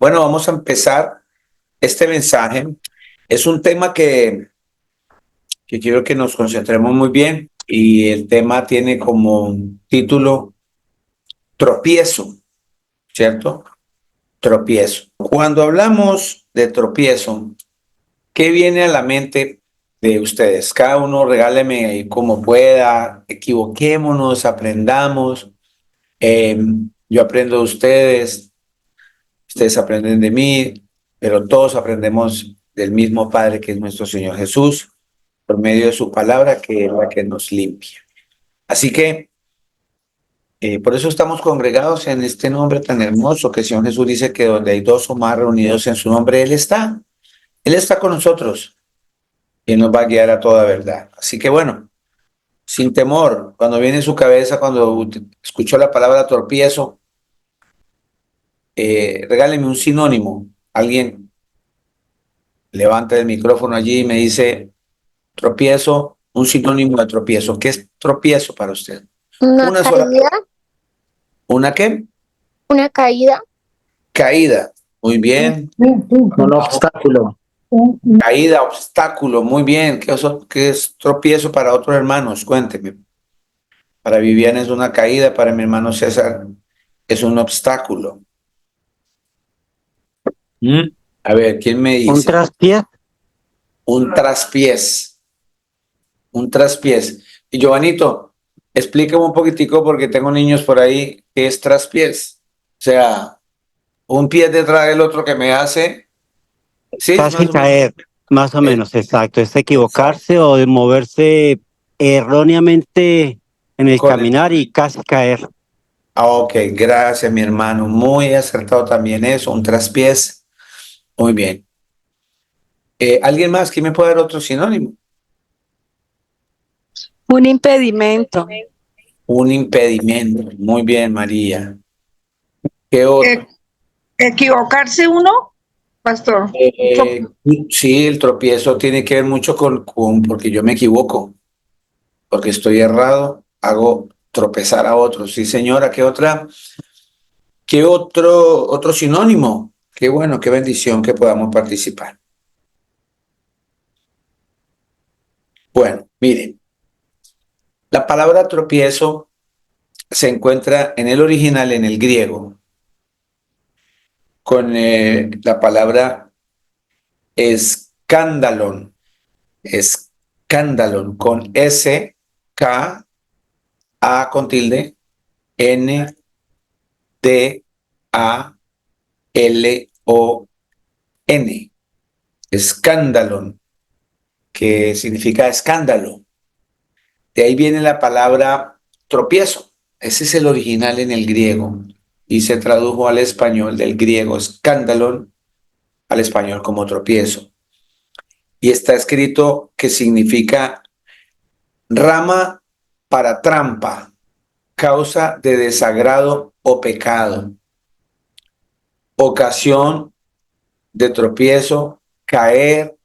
Bueno, vamos a empezar este mensaje. Es un tema que quiero que nos concentremos muy bien y el tema tiene como un título tropiezo, ¿cierto? Tropiezo. Cuando hablamos de tropiezo, ¿qué viene a la mente de ustedes? Cada uno regáleme ahí como pueda, equivoquémonos, aprendamos. Yo aprendo de ustedes aprenden de mí, pero todos aprendemos del mismo Padre que es nuestro Señor Jesús, por medio de su palabra que es la que nos limpia. Así que por eso estamos congregados en este nombre tan hermoso que el Señor Jesús dice que donde hay dos o más reunidos en su nombre, Él está. Él está con nosotros y nos va a guiar a toda verdad. Así que bueno, sin temor, cuando viene en su cabeza, cuando escuchó la palabra tropiezo, regáleme un sinónimo. Alguien levanta el micrófono allí y me dice tropiezo, un sinónimo de tropiezo. ¿Qué es tropiezo para usted? Una Una sola. caída, ¿Una qué? una caída, Caída. Muy bien. Un obstáculo. Caída, obstáculo. Muy bien. ¿Qué es tropiezo para otros hermanos? Cuénteme. Para Viviana es una caída, para mi hermano César es un obstáculo. A ver, ¿quién me Un dice? traspié. Un traspiés. Un traspiés. Y Giovanito, explícame un poquitico porque tengo niños por ahí. ¿Qué es traspiés? O sea, un pie detrás del otro que me hace. Sí, es Casi más o menos. caer, más o menos, exacto. Es Exacto. equivocarse o de moverse erróneamente en el Con caminar y casi caer. Ok, gracias, mi hermano. Muy acertado también eso, un traspiés. Muy bien. ¿Alguien más que me puede dar otro sinónimo? Un impedimento. Un impedimento. Muy bien, María. ¿Qué otro? Equivocarse uno, pastor. Eh, sí, el tropiezo tiene que ver mucho porque yo me equivoco, porque estoy errado, hago tropezar a otros. Sí, señora, ¿qué otro sinónimo? Qué bueno, qué bendición que podamos participar. Bueno, miren, la palabra tropiezo se encuentra en el original, en el griego, con la palabra escándalon, escándalon, con S, K, A con tilde, N, D, A, L, O, N, escándalon, que significa escándalo. De ahí viene la palabra tropiezo. Ese es el original en el griego y se tradujo al español del griego escándalon al español como tropiezo. Y está escrito que significa rama para trampa, causa de desagrado o pecado, ocasión de tropiezo, caer,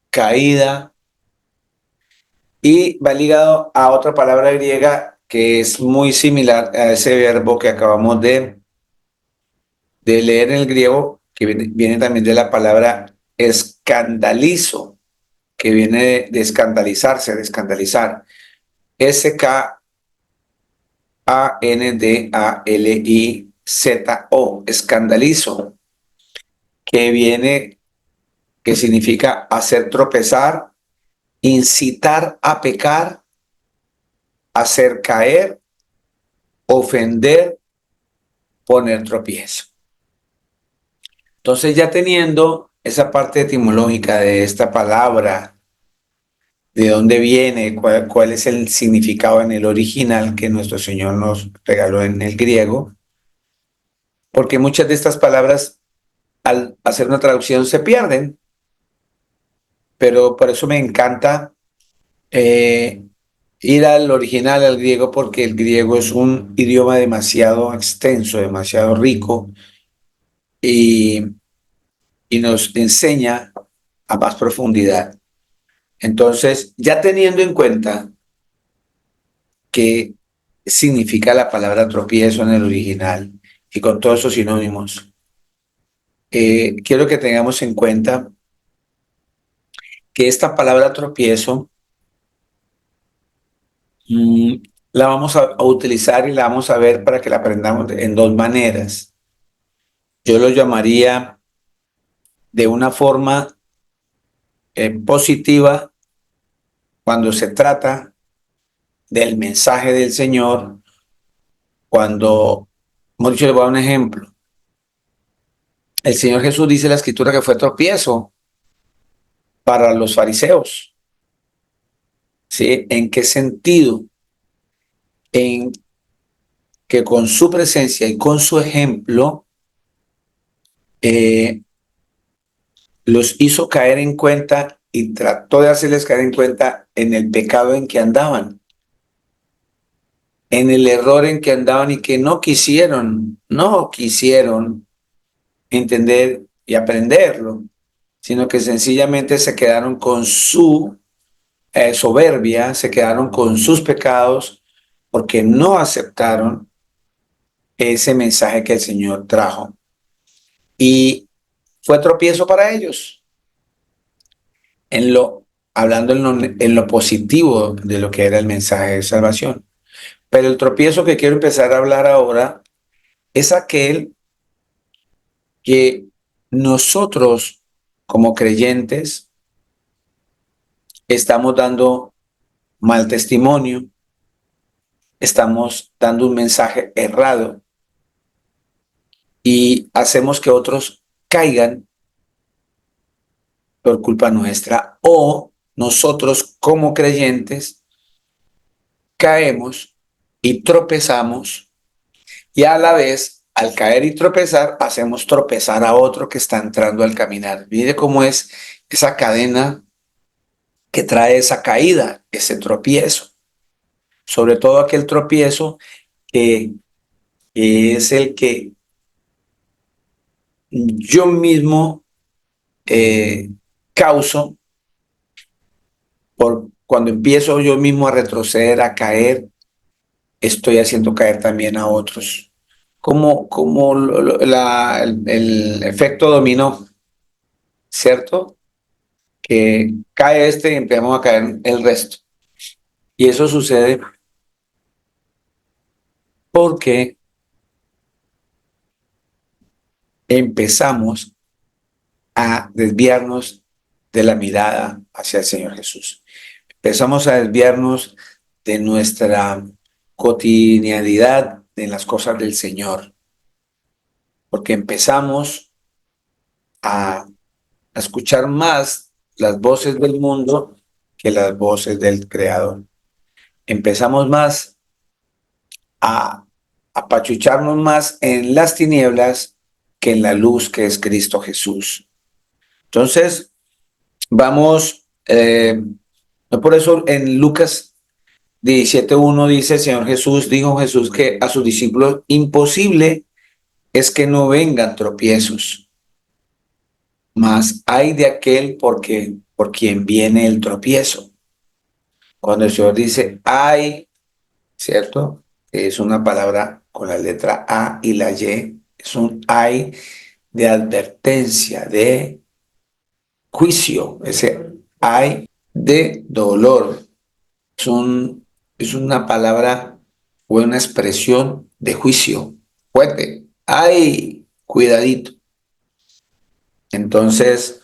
caída, y va ligado a otra palabra griega que es muy similar a ese verbo que acabamos de leer en el griego, que viene también de la palabra escandalizo, que viene de escandalizarse, de escandalizar. Skandalizo, escandalizo, que significa hacer tropezar, incitar a pecar, hacer caer, ofender, poner tropiezo. Entonces, ya teniendo esa parte etimológica de esta palabra, de dónde viene, cuál es el significado en el original que nuestro Señor nos regaló en el griego, porque muchas de estas palabras al hacer una traducción se pierden, pero por eso me encanta ir al original, al griego, porque el griego es un idioma demasiado extenso, demasiado rico y, y nos enseña a más profundidad. Entonces, ya teniendo en cuenta qué significa la palabra tropiezo en el original y con todos esos sinónimos, quiero que tengamos en cuenta que esta palabra tropiezo mm, la vamos a utilizar y la vamos a ver para que la aprendamos en dos maneras. Yo lo llamaría de una forma positiva cuando se trata del mensaje del Señor, cuando, como dicho, le voy a dar un ejemplo. El Señor Jesús dice en la Escritura que fue tropiezo para los fariseos. ¿Sí? ¿En qué sentido? En que con su presencia y con su ejemplo eh, los hizo caer en cuenta y trató de hacerles caer en cuenta en el pecado en que andaban, en el error en que andaban y que no quisieron entender y aprenderlo, sino que sencillamente se quedaron con su soberbia, se quedaron con sus pecados porque no aceptaron ese mensaje que el Señor trajo. Y fue tropiezo para ellos, en lo, hablando en lo positivo de lo que era el mensaje de salvación. Pero el tropiezo que quiero empezar a hablar ahora es aquel que nosotros como creyentes estamos dando mal testimonio, estamos dando un mensaje errado y hacemos que otros caigan por culpa nuestra, o nosotros como creyentes caemos y tropezamos, y a la vez al caer y tropezar hacemos tropezar a otro que está entrando al caminar. Mire cómo es esa cadena que trae esa caída, ese tropiezo, sobre todo aquel tropiezo que es el que yo mismo causo por cuando empiezo yo mismo a retroceder, a caer, estoy haciendo caer también a otros. Como el efecto dominó, ¿cierto? Que cae este y empezamos a caer el resto. Y eso sucede porque empezamos a desviarnos de la mirada hacia el Señor Jesús. Empezamos a desviarnos de nuestra cotidianidad en las cosas del Señor, porque empezamos a escuchar más las voces del mundo que las voces del Creador. Empezamos más a apachucharnos más en las tinieblas que en la luz que es Cristo Jesús. Entonces, vamos, por eso en Lucas 17:1 dice, el Señor Jesús, dijo Jesús que a sus discípulos imposible es que no vengan tropiezos, mas hay de aquel por quien viene el tropiezo. Cuando el Señor dice hay, ¿cierto? Es una palabra con la letra A y la Y, es un hay de advertencia, de juicio, ese hay de dolor. Es una palabra o una expresión de juicio fuerte. Ay, cuidadito. Entonces,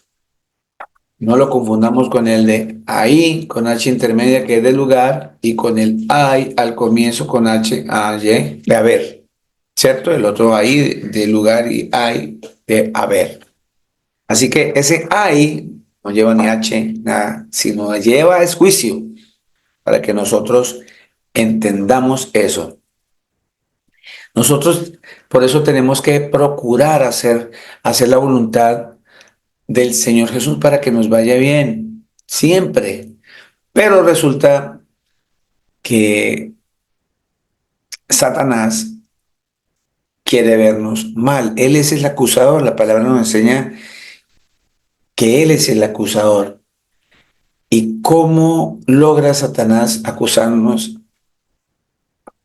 no lo confundamos con el de ahí, con H intermedia, que es de lugar, y con el ay al comienzo con H, A, Y, de haber. ¿Cierto? El otro ahí de lugar y ay de haber. Así que ese ay no lleva ni H, nada, sino lleva es juicio, para que nosotros entendamos eso. Nosotros por eso tenemos que procurar hacer la voluntad del Señor Jesús para que nos vaya bien, siempre. Pero resulta que Satanás quiere vernos mal. Él es el acusador. La palabra nos enseña que Él es el acusador. ¿Y cómo logra Satanás acusarnos?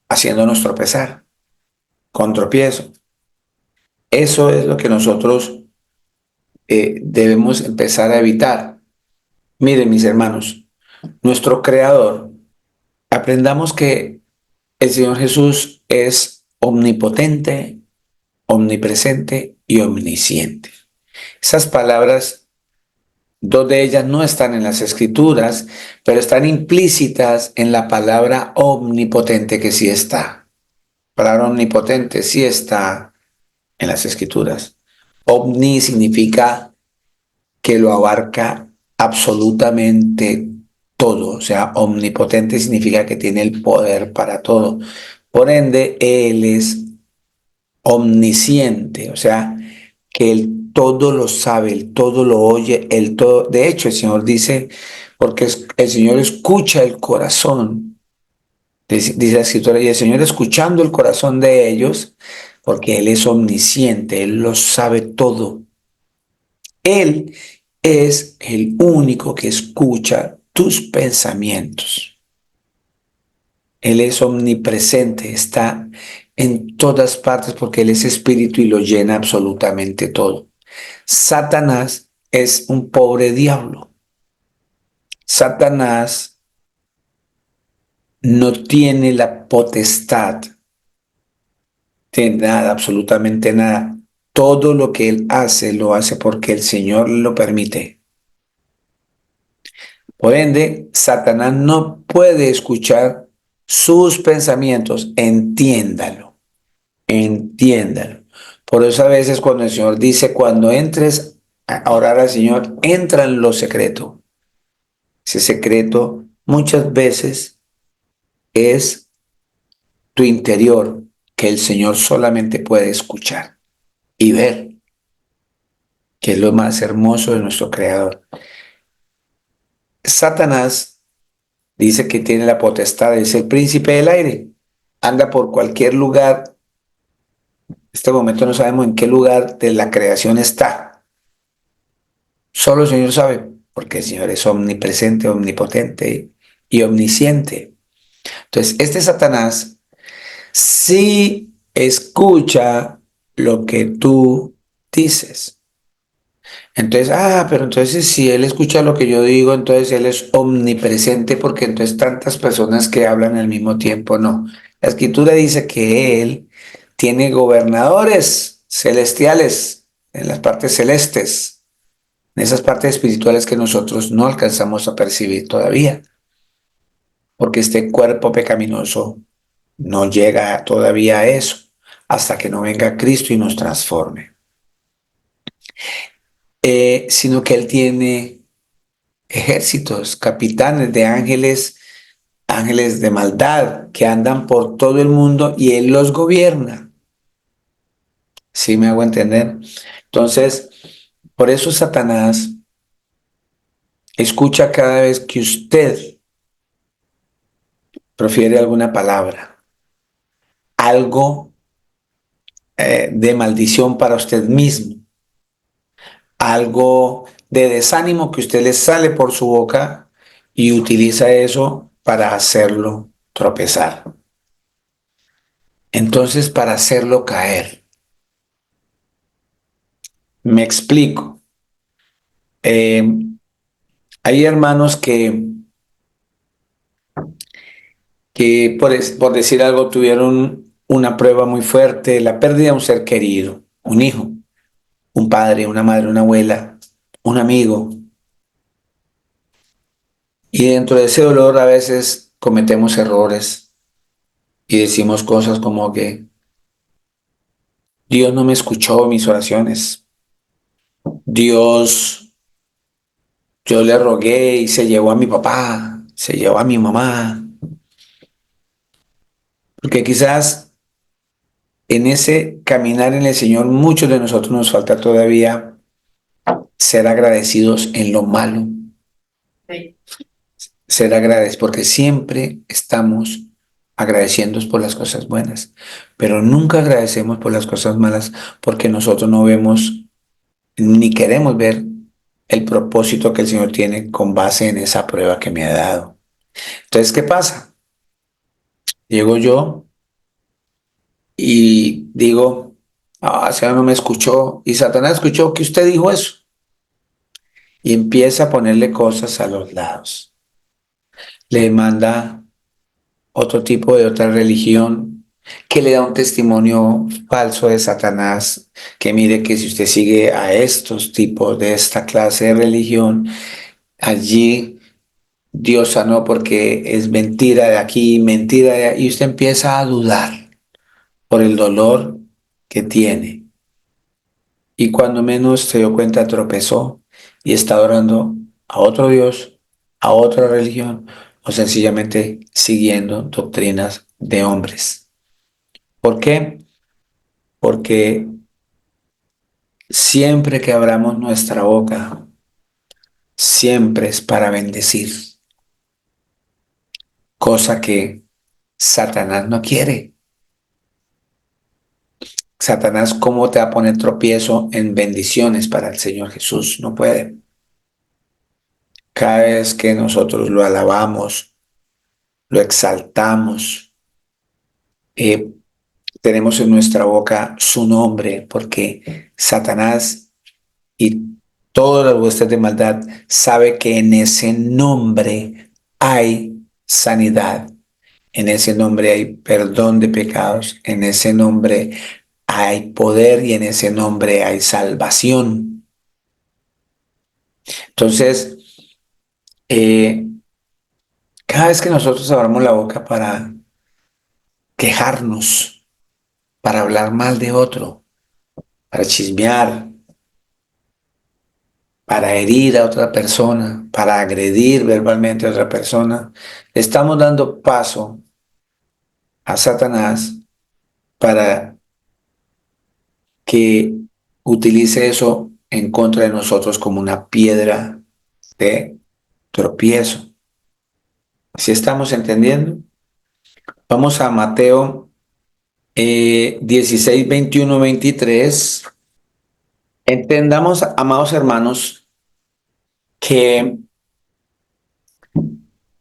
Haciéndonos tropezar, con tropiezo. Eso es lo que nosotros debemos empezar a evitar. Miren, mis hermanos, nuestro Creador, aprendamos que el Señor Jesús es omnipotente, omnipresente y omnisciente. Esas palabras, dos de ellas no están en las Escrituras, pero están implícitas en la palabra omnipotente, que sí está. La palabra omnipotente sí está en las Escrituras. Omni significa que lo abarca absolutamente todo, o sea, omnipotente significa que tiene el poder para todo. Por ende, Él es omnisciente, o sea, que Él todo lo sabe, Él todo lo oye, Él todo. De hecho, el Señor dice, porque el Señor escucha el corazón, dice la Escritura, y el Señor escuchando el corazón de ellos, porque Él es omnisciente, Él lo sabe todo. Él es el único que escucha tus pensamientos. Él es omnipresente, está en todas partes porque Él es espíritu y lo llena absolutamente todo. Satanás es un pobre diablo. Satanás no tiene la potestad de nada, absolutamente nada. Todo lo que Él hace, lo hace porque el Señor lo permite. Por ende, Satanás no puede escuchar sus pensamientos. Entiéndalo, entiéndalo. Por eso a veces cuando el Señor dice, cuando entres a orar al Señor, entra en lo secreto. Ese secreto muchas veces es tu interior, que el Señor solamente puede escuchar y ver, que es lo más hermoso de nuestro Creador. Satanás dice que tiene la potestad, es el príncipe del aire. Anda por cualquier lugar. En este momento no sabemos en qué lugar de la creación está. Solo el Señor sabe, porque el Señor es omnipresente, omnipotente y omnisciente. Entonces, este Satanás sí escucha lo que tú dices. Entonces, pero entonces si él escucha lo que yo digo, entonces él es omnipresente, porque entonces tantas personas que hablan al mismo tiempo, no. La Escritura dice que él tiene gobernadores celestiales en las partes celestes, en esas partes espirituales que nosotros no alcanzamos a percibir todavía, porque este cuerpo pecaminoso no llega todavía a eso, hasta que no venga Cristo y nos transforme. Sino que él tiene ejércitos, capitanes de ángeles, ángeles de maldad que andan por todo el mundo y él los gobierna. ¿Sí me hago entender? Entonces, por eso Satanás escucha cada vez que usted profiere alguna palabra, algo de maldición para usted mismo, algo de desánimo que usted le sale por su boca y utiliza eso para hacerlo tropezar. Entonces, para hacerlo caer. Me explico. Hay hermanos que por decir algo, tuvieron una prueba muy fuerte, la pérdida de un ser querido, un hijo, un padre, una madre, una abuela, un amigo. Y dentro de ese dolor a veces cometemos errores y decimos cosas como que Dios no me escuchó mis oraciones. Dios, yo le rogué y se llevó a mi papá, se llevó a mi mamá. Porque quizás en ese caminar en el Señor, muchos de nosotros nos falta todavía ser agradecidos en lo malo. Sí. Ser agradecidos, porque siempre estamos agradeciendo por las cosas buenas, pero nunca agradecemos por las cosas malas, porque nosotros no vemos ni queremos ver el propósito que el Señor tiene con base en esa prueba que me ha dado. Entonces, ¿qué pasa? Llego yo y digo, Señor no me escuchó, y Satanás escuchó que usted dijo eso. y empieza a ponerle cosas a los lados. Le manda otro tipo de otra religión que le da un testimonio falso de Satanás, que mire que si usted sigue a estos tipos de esta clase de religión, allí Dios sanó porque es mentira de aquí, mentira de ahí, y usted empieza a dudar por el dolor que tiene. Y cuando menos se dio cuenta, tropezó y está adorando a otro Dios, a otra religión, o sencillamente siguiendo doctrinas de hombres. ¿Por qué? Porque siempre que abramos nuestra boca, siempre es para bendecir, cosa que Satanás no quiere. Satanás, ¿cómo te va a poner tropiezo en bendiciones para el Señor Jesús? No puede. Cada vez que nosotros lo alabamos, lo exaltamos, eh, tenemos en nuestra boca su nombre, porque Satanás y todas las huestes de maldad sabe que en ese nombre hay sanidad, en ese nombre hay perdón de pecados, en ese nombre hay poder y en ese nombre hay salvación. Entonces, cada vez que nosotros abramos la boca para quejarnos, para hablar mal de otro, para chismear, para herir a otra persona, para agredir verbalmente a otra persona, estamos dando paso a Satanás para que utilice eso en contra de nosotros como una piedra de tropiezo. ¿Sí estamos entendiendo? Vamos a Mateo 16, 21, 23. Entendamos, amados hermanos, que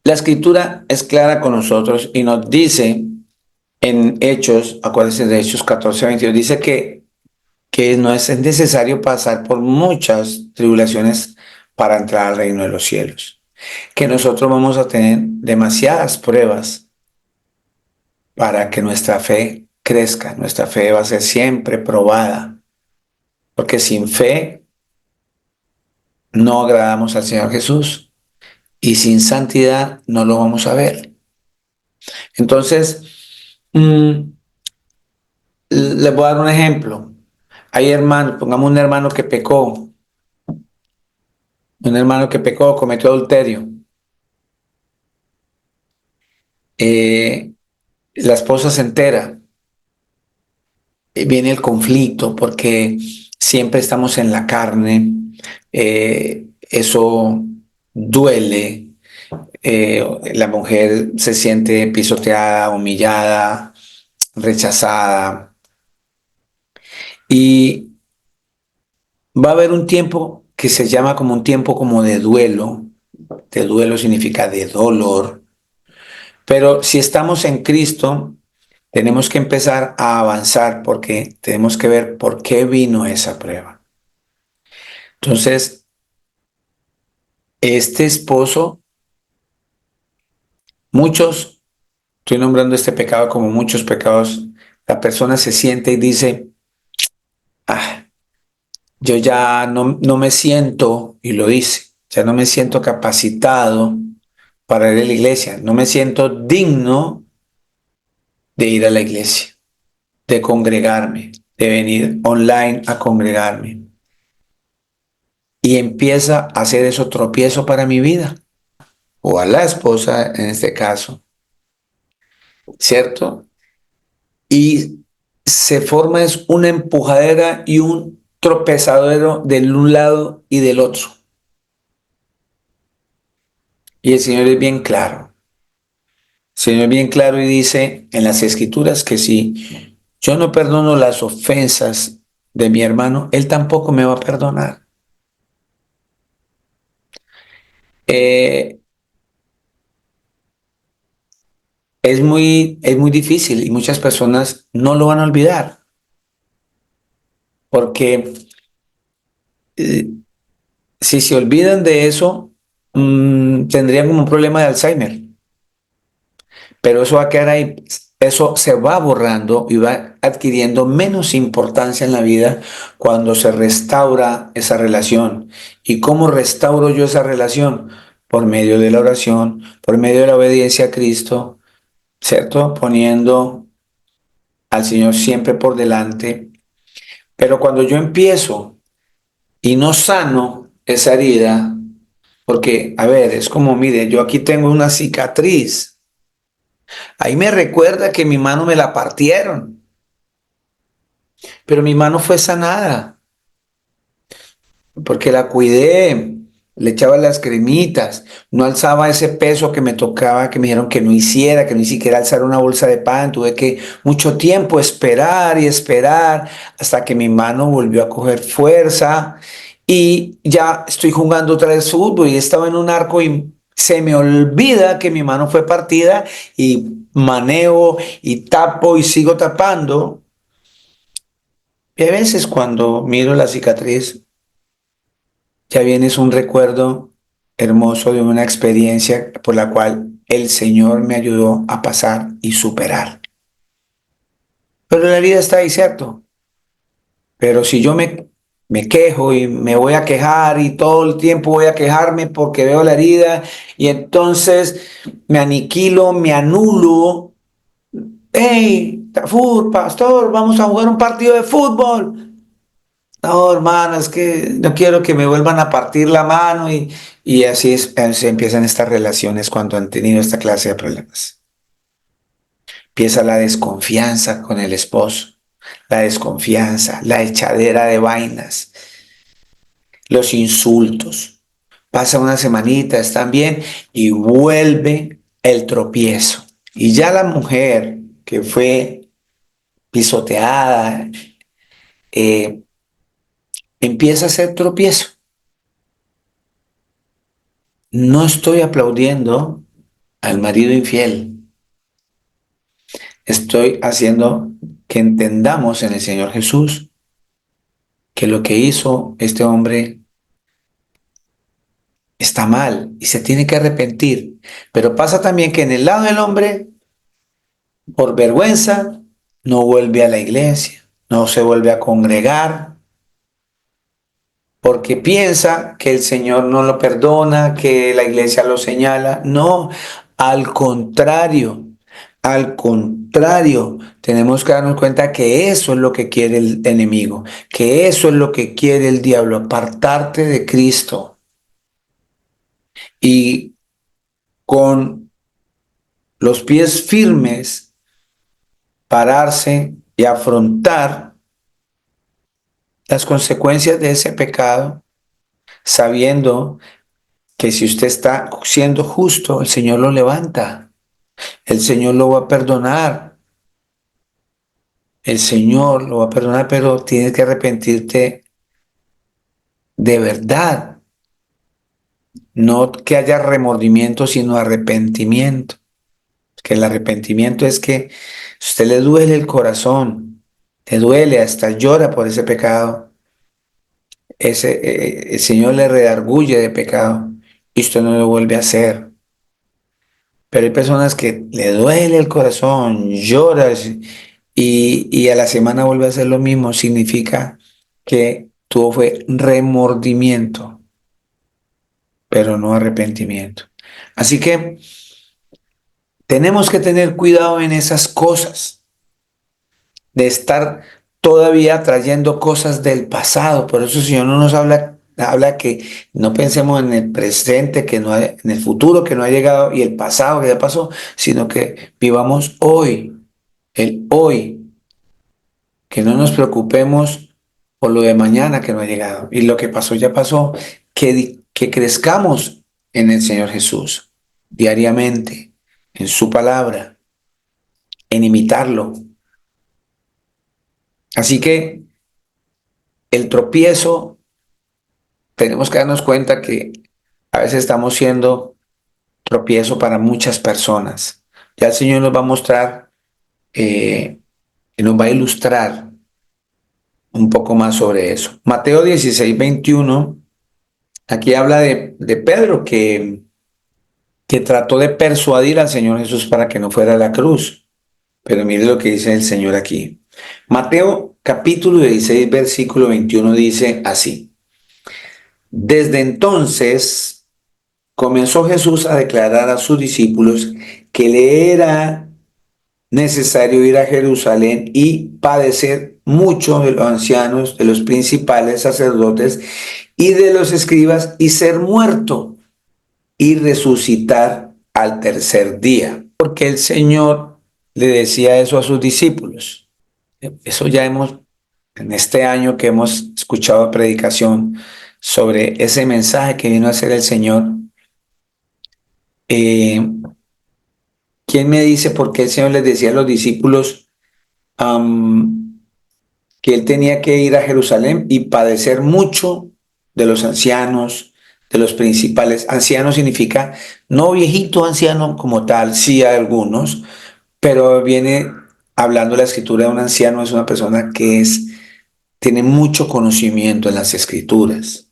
la escritura es clara con nosotros y nos dice en Hechos, acuérdense de Hechos 14, 22, dice que no es necesario pasar por muchas tribulaciones para entrar al reino de los cielos, que nosotros vamos a tener demasiadas pruebas para que nuestra fe crezca, nuestra fe va a ser siempre probada, porque sin fe no agradamos al Señor Jesús y sin santidad no lo vamos a ver. Entonces, les voy a dar un ejemplo. Hay hermanos, pongamos un hermano que pecó, cometió adulterio. La esposa se entera, viene el conflicto porque siempre estamos en la carne, eso duele, la mujer se siente pisoteada, humillada, rechazada y va a haber un tiempo que se llama como un tiempo como de duelo significa de dolor, pero si estamos en Cristo, tenemos que empezar a avanzar porque tenemos que ver por qué vino esa prueba. Entonces, este esposo, estoy nombrando este pecado como muchos pecados, la persona se siente y dice, yo ya no me siento, y lo dice, ya no me siento capacitado para ir a la iglesia, no me siento digno de ir a la iglesia, de congregarme, de venir online a congregarme. Y empieza a hacer eso tropiezo para mi vida, o a la esposa en este caso, ¿cierto? Y se forma es una empujadera y un tropezadero del un lado y del otro. Y el Señor es bien claro. El Señor es bien claro y dice en las Escrituras que si yo no perdono las ofensas de mi hermano, Él tampoco me va a perdonar. Es muy difícil y muchas personas no lo van a olvidar porque si se olvidan de eso, tendrían como un problema de Alzheimer. Pero eso va a quedar ahí, eso se va borrando y va adquiriendo menos importancia en la vida cuando se restaura esa relación. ¿Y cómo restauro yo esa relación? Por medio de la oración, por medio de la obediencia a Cristo, ¿cierto? Poniendo al Señor siempre por delante. Pero cuando yo empiezo y no sano esa herida, porque, a ver, es como, mire, yo aquí tengo una cicatriz. Ahí me recuerda que mi mano me la partieron, pero mi mano fue sanada porque la cuidé, le echaba las cremitas, no alzaba ese peso que me tocaba, que me dijeron que no hiciera, que ni siquiera alzar una bolsa de pan. Tuve que mucho tiempo esperar y esperar hasta que mi mano volvió a coger fuerza y ya estoy jugando otra vez fútbol y estaba en un arco y se me olvida que mi mano fue partida y maneo y tapo y sigo tapando. Y a veces cuando miro la cicatriz, ya bien es un recuerdo hermoso de una experiencia por la cual el Señor me ayudó a pasar y superar. Pero la herida está ahí, ¿cierto? Pero si yo me quejo y me voy a quejar y todo el tiempo voy a quejarme porque veo la herida y entonces me aniquilo, me anulo. ¡Hey, Tafur, pastor, vamos a jugar un partido de fútbol! No, hermano, es que no quiero que me vuelvan a partir la mano y así se empiezan estas relaciones cuando han tenido esta clase de problemas. Empieza la desconfianza con el esposo, la desconfianza, la echadera de vainas, los insultos. Pasa una semanita, están bien y vuelve el tropiezo. Y ya la mujer que fue pisoteada empieza a hacer tropiezo. No estoy aplaudiendo al marido infiel. Estoy haciendo que entendamos en el Señor Jesús que lo que hizo este hombre está mal y se tiene que arrepentir. Pero pasa también que en el lado del hombre, por vergüenza, no vuelve a la iglesia, no se vuelve a congregar, porque piensa que el Señor no lo perdona, que la iglesia lo señala. No, al contrario. Al contrario, tenemos que darnos cuenta que eso es lo que quiere el enemigo, que eso es lo que quiere el diablo, apartarte de Cristo. Y con los pies firmes, pararse y afrontar las consecuencias de ese pecado, sabiendo que si usted está siendo justo, el Señor lo levanta, el Señor lo va a perdonar, el Señor lo va a perdonar, pero tienes que arrepentirte de verdad. No que haya remordimiento, sino arrepentimiento. Que el arrepentimiento es que a usted le duele el corazón, le duele, hasta llora por ese pecado. El Señor le redarguye de pecado y usted no lo vuelve a hacer. Pero hay personas que le duele el corazón, lloras y a la semana vuelve a hacer lo mismo. Significa que tuvo fue remordimiento, pero no arrepentimiento. Así que tenemos que tener cuidado en esas cosas, de estar todavía trayendo cosas del pasado. Por eso el Señor no nos habla que no pensemos en el presente, que no en el futuro que no ha llegado y el pasado que ya pasó, sino que vivamos hoy, el hoy, que no nos preocupemos por lo de mañana que no ha llegado y lo que pasó ya pasó, que crezcamos en el Señor Jesús diariamente, en su palabra, en imitarlo. Así que el tropiezo, tenemos que darnos cuenta que a veces estamos siendo tropiezo para muchas personas. Ya el Señor nos va a mostrar y nos va a ilustrar un poco más sobre eso. Mateo 16:21 Aquí habla de Pedro que trató de persuadir al Señor Jesús para que no fuera a la cruz. Pero mire lo que dice el Señor aquí. Mateo capítulo 16, versículo 21 dice así. Desde entonces comenzó Jesús a declarar a sus discípulos que le era necesario ir a Jerusalén y padecer mucho de los ancianos, de los principales sacerdotes y de los escribas y ser muerto y resucitar al tercer día. Porque el Señor le decía eso a sus discípulos. Eso ya hemos, en este año que hemos escuchado predicación sobre ese mensaje que vino a hacer el Señor. ¿Quién me dice por qué el Señor les decía a los discípulos que Él tenía que ir a Jerusalén y padecer mucho de los ancianos, de los principales? Anciano significa no viejito anciano como tal, sí hay algunos, pero viene hablando la escritura de un anciano, es una persona que tiene mucho conocimiento en las escrituras.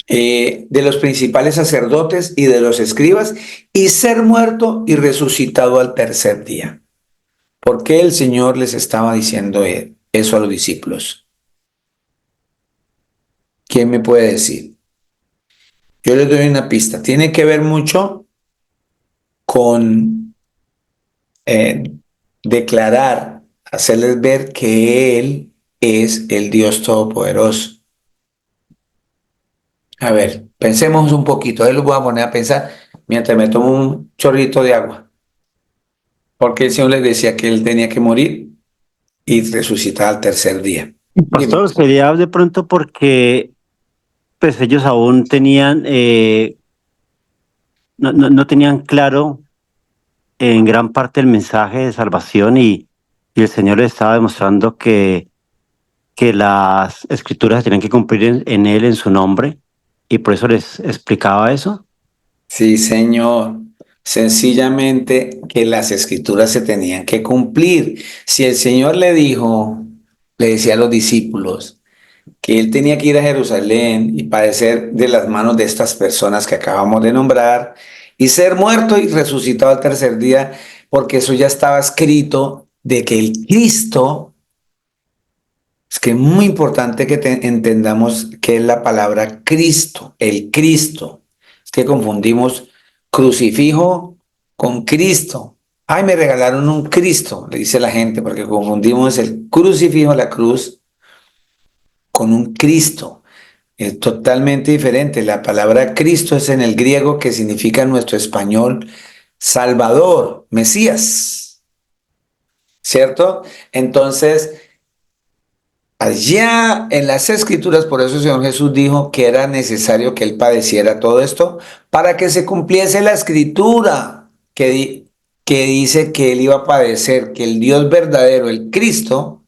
De los principales sacerdotes y de los escribas, y ser muerto y resucitado al tercer día. ¿Por qué el Señor les estaba diciendo eso a los discípulos? ¿Quién me puede decir? Yo les doy una pista. Tiene que ver mucho con declarar, hacerles ver que Él es el Dios Todopoderoso. A ver, pensemos un poquito. Ahí los voy a poner a pensar mientras me tomo un chorrito de agua. Porque el Señor les decía que Él tenía que morir y resucitar al tercer día. Dime. Pastor, sería de pronto porque pues ellos aún tenían, no tenían claro en gran parte el mensaje de salvación y el Señor les estaba demostrando que las escrituras se tenían que cumplir en Él, en su nombre, y por eso les explicaba eso. Sí, Señor. Sencillamente que las escrituras se tenían que cumplir. Si el Señor le decía a los discípulos que Él tenía que ir a Jerusalén y padecer de las manos de estas personas que acabamos de nombrar y ser muerto y resucitado al tercer día, porque eso ya estaba escrito de que el Cristo. Es que es muy importante que entendamos qué es la palabra Cristo, el Cristo. Es que confundimos crucifijo con Cristo. Ay, me regalaron un Cristo, le dice la gente, porque confundimos el crucifijo, la cruz, con un Cristo. Es totalmente diferente. La palabra Cristo es en el griego que significa en nuestro español Salvador, Mesías, ¿cierto? Entonces, allá en las escrituras, por eso el Señor Jesús dijo que era necesario que Él padeciera todo esto para que se cumpliese la escritura que dice que Él iba a padecer, que el Dios verdadero, el Cristo,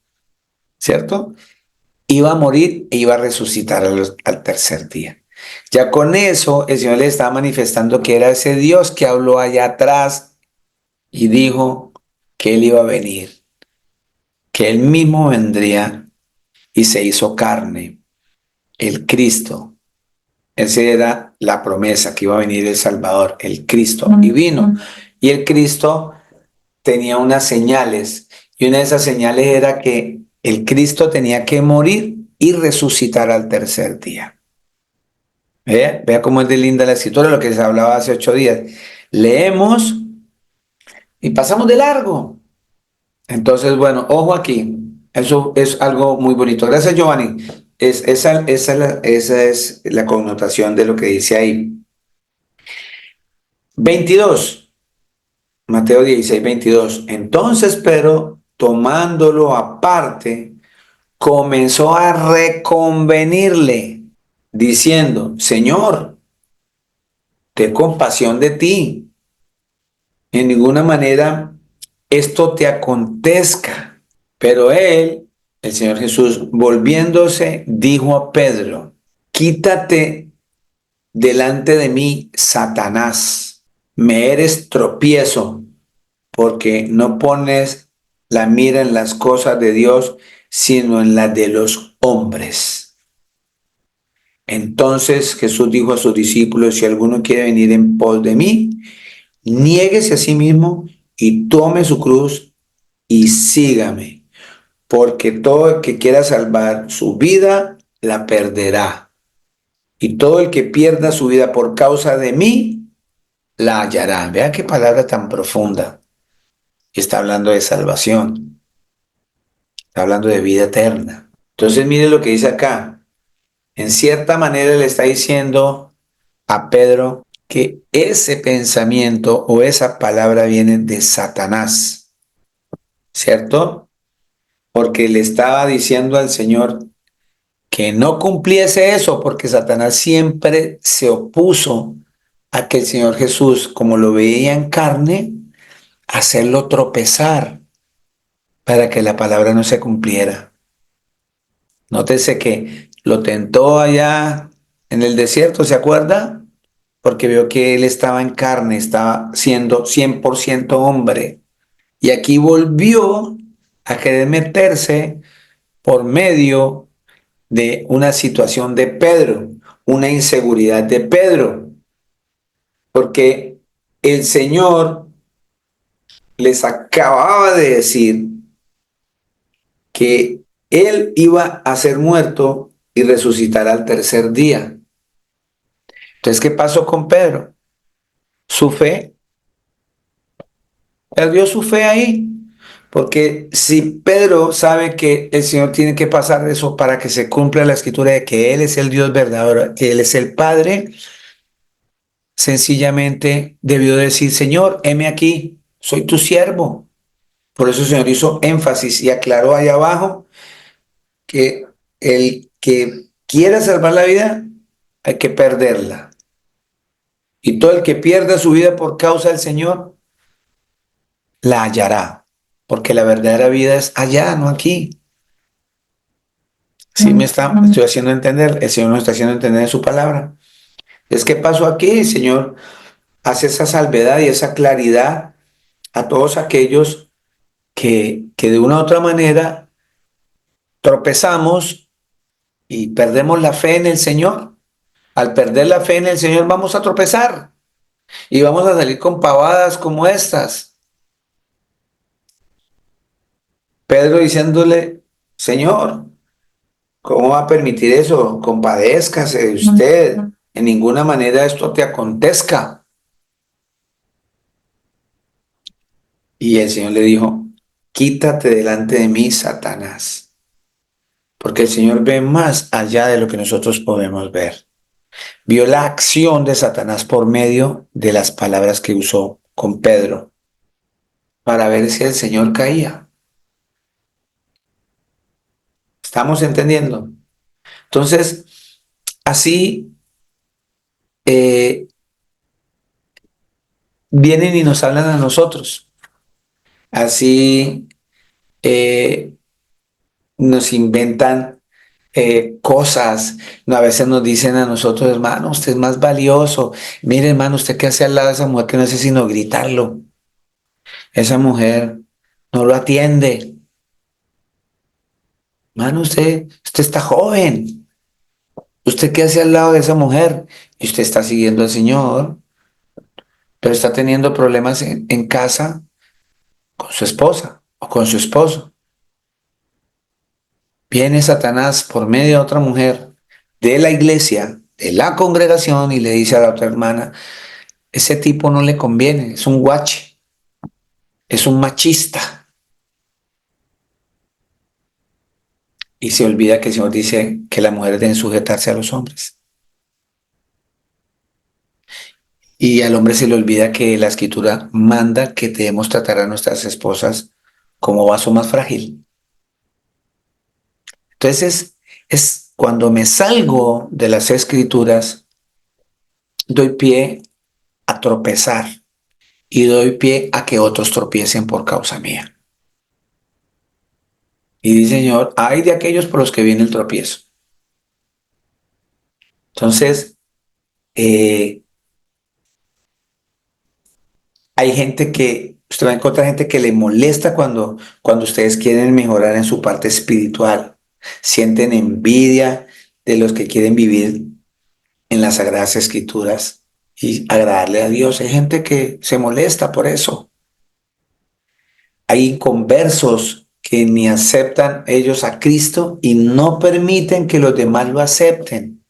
¿cierto? Iba a morir e iba a resucitar al tercer día. Ya con eso el Señor le estaba manifestando que era ese Dios que habló allá atrás y dijo que Él iba a venir, que Él mismo vendría y se hizo carne, el Cristo. Esa era la promesa que iba a venir el Salvador, el Cristo, y vino. Y el Cristo tenía unas señales, y una de esas señales era que el Cristo tenía que morir y resucitar al tercer día. Vea cómo es de linda la escritura, lo que se hablaba hace 8 días. Leemos y pasamos de largo. Entonces, bueno, ojo aquí. Eso es algo muy bonito. Gracias, Giovanni. Esa es la connotación de lo que dice ahí. 22. Mateo 16, 22. Entonces Pedro, tomándolo aparte, comenzó a reconvenirle, diciendo: Señor, ten compasión de ti. En ninguna manera esto te acontezca. Pero él, el Señor Jesús, volviéndose, dijo a Pedro: Quítate delante de mí, Satanás. Me eres tropiezo, porque no pones la mira en las cosas de Dios, sino en las de los hombres. Entonces Jesús dijo a sus discípulos, si alguno quiere venir en pos de mí, niéguese a sí mismo y tome su cruz y sígame, porque todo el que quiera salvar su vida, la perderá. Y todo el que pierda su vida por causa de mí, la hallará. Vea qué palabra tan profunda. Está hablando de salvación, está hablando de vida eterna. Entonces mire lo que dice acá. En cierta manera le está diciendo a Pedro que ese pensamiento o esa palabra viene de Satanás, ¿cierto? Porque le estaba diciendo al Señor que no cumpliese eso, porque Satanás siempre se opuso a que el Señor Jesús, como lo veía en carne, hacerlo tropezar para que la palabra no se cumpliera. Nótese que lo tentó allá en el desierto, ¿se acuerda? Porque vio que él estaba en carne, estaba siendo 100% hombre. Y aquí volvió a querer meterse por medio de una situación de Pedro, una inseguridad de Pedro, porque el Señor les acababa de decir que él iba a ser muerto y resucitar al tercer día. Entonces, ¿qué pasó con Pedro? Su fe, perdió su fe ahí. Porque si Pedro sabe que el Señor tiene que pasar eso para que se cumpla la escritura de que Él es el Dios verdadero, que Él es el Padre, sencillamente debió decir, Señor, heme aquí, soy tu siervo. Por eso el Señor hizo énfasis y aclaró allá abajo que el que quiera salvar la vida, hay que perderla. Y todo el que pierda su vida por causa del Señor, la hallará. Porque la verdadera vida es allá, no aquí. Sí estoy haciendo entender, el Señor nos está haciendo entender en su palabra. Es que pasó aquí, el Señor hace esa salvedad y esa claridad a todos aquellos que de una u otra manera tropezamos y perdemos la fe en el Señor. Al perder la fe en el Señor vamos a tropezar y vamos a salir con pavadas como estas. Pedro diciéndole, Señor, ¿cómo va a permitir eso? Compadézcase de usted. En ninguna manera esto te acontezca. Y el Señor le dijo, quítate delante de mí, Satanás. Porque el Señor ve más allá de lo que nosotros podemos ver. Vio la acción de Satanás por medio de las palabras que usó con Pedro para ver si el Señor caía. ¿Estamos entendiendo? Entonces, así vienen y nos hablan a nosotros. Así nos inventan cosas. A veces nos dicen a nosotros, hermano, usted es más valioso. Mire, hermano, usted qué hace al lado de esa mujer que no hace sino gritarlo. Esa mujer no lo atiende. Hermano, usted está joven. ¿Usted qué hace al lado de esa mujer? Y usted está siguiendo al Señor, pero está teniendo problemas en casa con su esposa o con su esposo. Viene Satanás por medio de otra mujer de la iglesia, de la congregación, y le dice a la otra hermana, ese tipo no le conviene, es un guache, es un machista. Y se olvida que el Señor dice que las mujeres deben sujetarse a los hombres. Y al hombre se le olvida que la Escritura manda que debemos tratar a nuestras esposas como vaso más frágil. Entonces, es cuando me salgo de las Escrituras, doy pie a tropezar y doy pie a que otros tropiecen por causa mía. Y dice Señor, ay de aquellos por los que viene el tropiezo. Entonces, hay gente que, usted va a encontrar gente que le molesta cuando ustedes quieren mejorar en su parte espiritual. Sienten envidia de los que quieren vivir en las Sagradas Escrituras y agradarle a Dios. Hay gente que se molesta por eso. Hay inconversos que ni aceptan ellos a Cristo y no permiten que los demás lo acepten.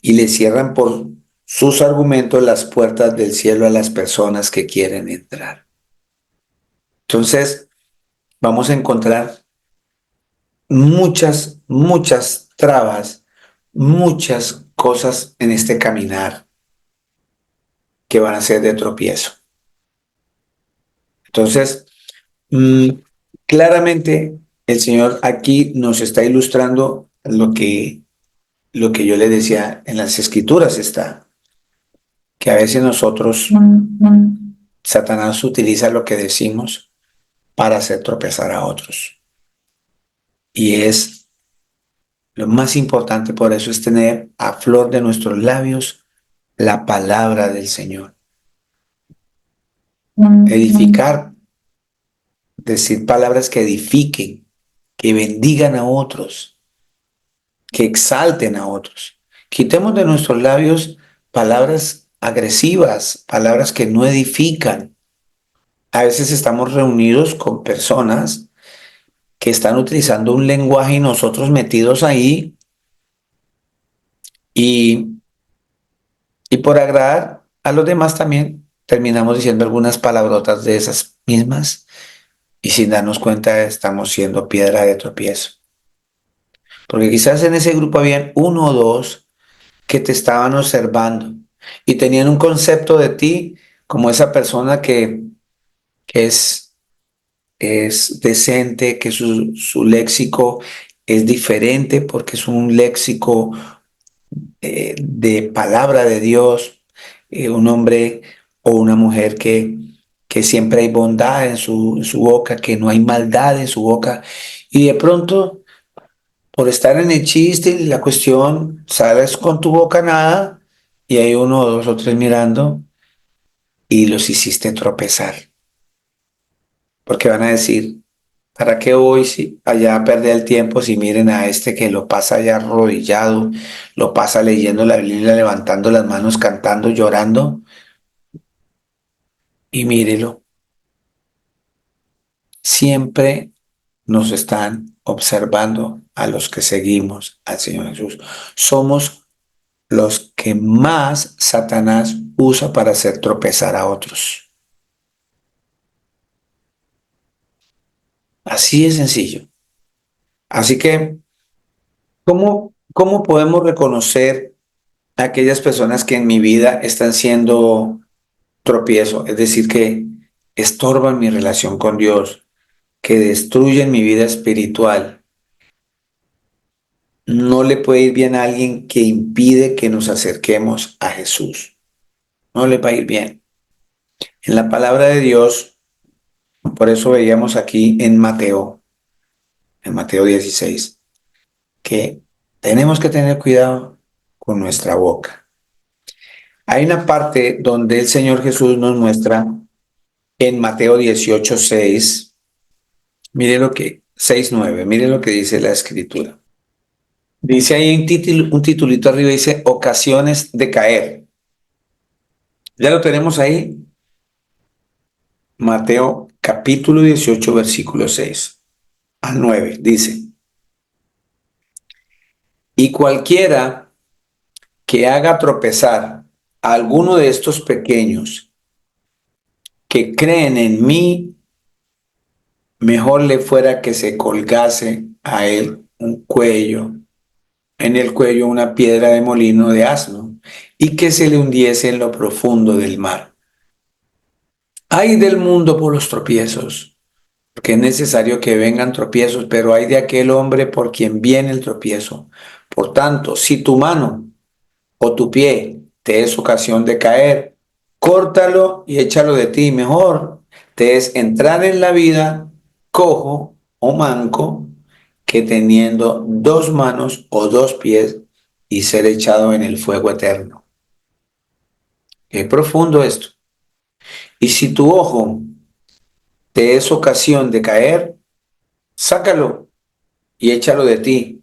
Y le cierran por sus argumentos las puertas del cielo a las personas que quieren entrar. Entonces, vamos a encontrar muchas trabas, muchas cosas en este caminar que van a ser de tropiezo. Entonces, claramente el Señor aquí nos está ilustrando lo que yo le decía en las Escrituras está, que a veces nosotros, Satanás utiliza lo que decimos para hacer tropezar a otros. Y es lo más importante, por eso es tener a flor de nuestros labios la palabra del Señor. Edificar, decir palabras que edifiquen, que bendigan a otros, que exalten a otros. Quitemos de nuestros labios palabras agresivas, palabras que no edifican. A veces estamos reunidos con personas que están utilizando un lenguaje y nosotros metidos ahí y por agradar a los demás también terminamos diciendo algunas palabrotas de esas mismas y sin darnos cuenta estamos siendo piedra de tropiezo. Porque quizás en ese grupo habían uno o dos que te estaban observando y tenían un concepto de ti como esa persona que es decente, que su léxico es diferente porque es un léxico de palabra de Dios, un hombre o una mujer que siempre hay bondad en su boca, que no hay maldad en su boca, y de pronto, por estar en el chiste y la cuestión, sales con tu boca nada, y hay uno o dos o tres mirando, y los hiciste tropezar, porque van a decir, ¿para qué voy allá a perder el tiempo si miren a este que lo pasa allá arrodillado, lo pasa leyendo la Biblia, levantando las manos, cantando, llorando? Y mírelo, siempre nos están observando a los que seguimos al Señor Jesús. Somos los que más Satanás usa para hacer tropezar a otros. Así de sencillo. Así que, ¿cómo podemos reconocer a aquellas personas que en mi vida están siendo tropiezo? Es decir, que estorban mi relación con Dios, que destruyen mi vida espiritual. No le puede ir bien a alguien que impide que nos acerquemos a Jesús. No le va a ir bien. En la palabra de Dios, por eso veíamos aquí en Mateo 16, que tenemos que tener cuidado con nuestra boca. Hay una parte donde el Señor Jesús nos muestra en Mateo 18:6, mire lo que, 6:9, mire lo que dice la Escritura. Dice ahí un titulito arriba, dice ocasiones de caer. ¿Ya lo tenemos ahí? Mateo capítulo 18, versículo 6 al 9, dice, y cualquiera que haga tropezar a alguno de estos pequeños que creen en mí, mejor le fuera que se colgase a él en el cuello una piedra de molino de asno y que se le hundiese en lo profundo del mar. Ay del mundo por los tropiezos, porque es necesario que vengan tropiezos, pero hay de aquel hombre por quien viene el tropiezo. Por tanto, si tu mano o tu pie te es ocasión de caer, córtalo y échalo de ti. Mejor te es entrar en la vida cojo o manco que teniendo dos manos o dos pies y ser echado en el fuego eterno. Qué profundo esto. Y si tu ojo te es ocasión de caer, sácalo y échalo de ti.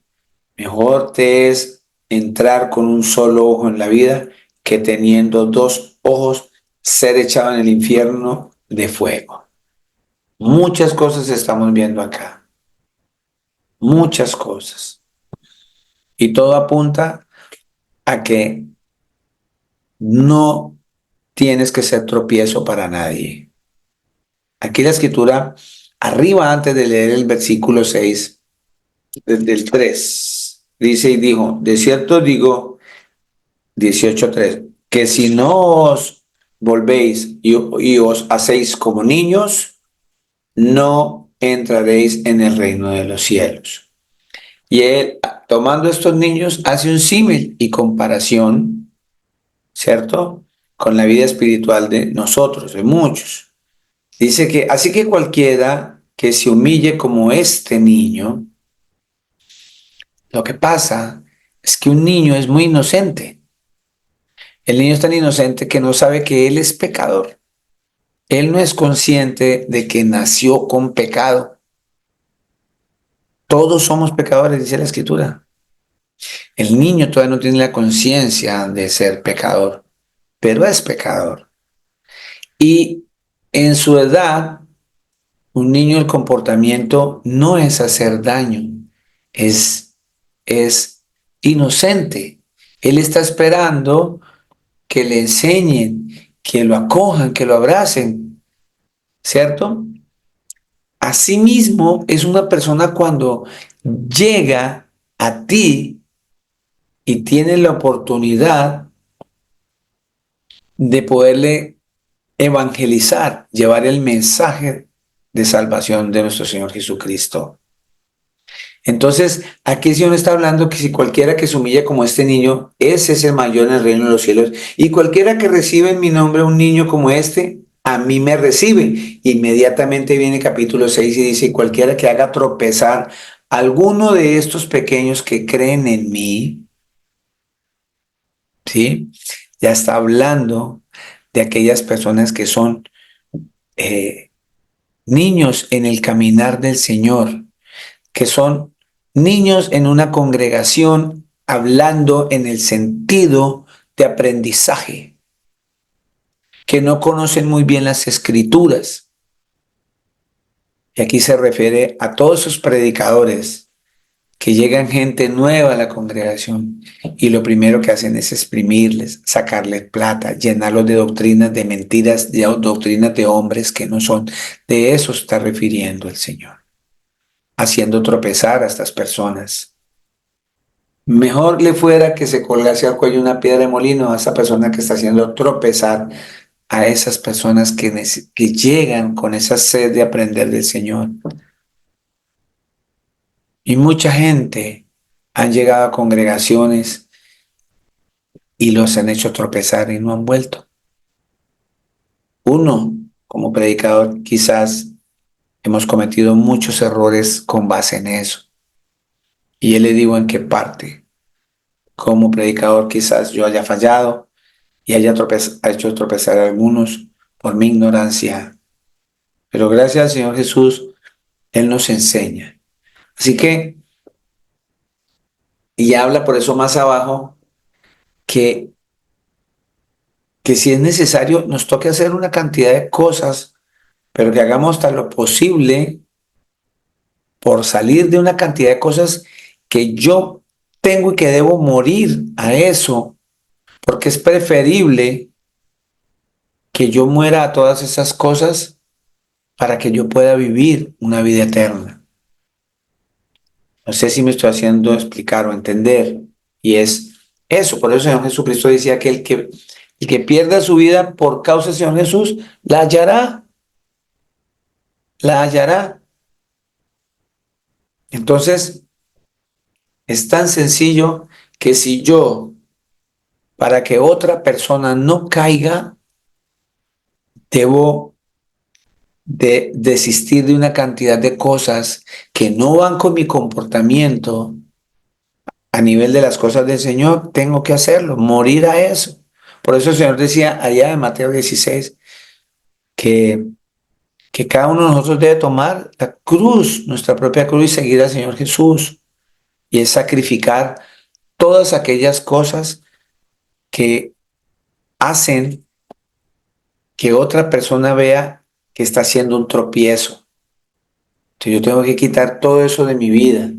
Mejor te es entrar con un solo ojo en la vida que teniendo dos ojos ser echado en el infierno de fuego. Muchas cosas estamos viendo acá, muchas cosas. Y todo apunta a que no tienes que ser tropiezo para nadie. Aquí la escritura, arriba antes de leer el versículo 6, desde el 3, dice y dijo, de cierto digo, 18:3, que si no os volvéis y os hacéis como niños, no entraréis en el reino de los cielos. Y él, tomando estos niños, hace un símil y comparación, ¿cierto? Con la vida espiritual de nosotros, de muchos. Dice que, así que cualquiera que se humille como este niño, lo que pasa es que un niño es muy inocente. El niño es tan inocente que no sabe que él es pecador. Él no es consciente de que nació con pecado. Todos somos pecadores, dice la escritura. El niño todavía no tiene la conciencia de ser pecador, pero es pecador. Y en su edad, un niño, el comportamiento no es hacer daño, es inocente. Él está esperando que le enseñen, que lo acojan, que lo abracen, ¿cierto? Asimismo, es una persona cuando llega a ti y tiene la oportunidad de poderle evangelizar, llevar el mensaje de salvación de nuestro Señor Jesucristo. Entonces, aquí el Señor está hablando que si cualquiera que se humilla como este niño, ese es el mayor en el reino de los cielos. Y cualquiera que recibe en mi nombre un niño como este, a mí me recibe. Inmediatamente viene capítulo 6 y dice, y cualquiera que haga tropezar a alguno de estos pequeños que creen en mí, ¿sí? Ya está hablando de aquellas personas que son niños en el caminar del Señor, que son niños en una congregación hablando en el sentido de aprendizaje, que no conocen muy bien las escrituras. Y aquí se refiere a todos esos predicadores que llegan gente nueva a la congregación y lo primero que hacen es exprimirles, sacarles plata, llenarlos de doctrinas, de mentiras, de doctrinas de hombres que no son. De eso está refiriendo el Señor, haciendo tropezar a estas personas. Mejor le fuera que se colgase al cuello una piedra de molino a esa persona que está haciendo tropezar a esas personas que llegan con esa sed de aprender del Señor. Y mucha gente han llegado a congregaciones y los han hecho tropezar y no han vuelto. Uno, como predicador, quizás hemos cometido muchos errores con base en eso. Y yo le digo en qué parte. Como predicador quizás yo haya fallado y haya hecho tropezar a algunos por mi ignorancia. Pero gracias al Señor Jesús, Él nos enseña. Así que, y habla por eso más abajo, que si es necesario nos toque hacer una cantidad de cosas, pero que hagamos hasta lo posible por salir de una cantidad de cosas que yo tengo y que debo morir a eso, porque es preferible que yo muera a todas esas cosas para que yo pueda vivir una vida eterna. No sé si me estoy haciendo explicar o entender. Y es eso. Por eso el Señor Jesucristo decía que el que pierda su vida por causa del Señor Jesús, la hallará. La hallará. Entonces, es tan sencillo que si yo, para que otra persona no caiga, debo de desistir de una cantidad de cosas que no van con mi comportamiento a nivel de las cosas del Señor, tengo que hacerlo, morir a eso. Por eso el Señor decía allá en Mateo 16 que cada uno de nosotros debe tomar la cruz, nuestra propia cruz y seguir al Señor Jesús. Y es sacrificar todas aquellas cosas que hacen que otra persona vea que está haciendo un tropiezo. Entonces yo tengo que quitar todo eso de mi vida,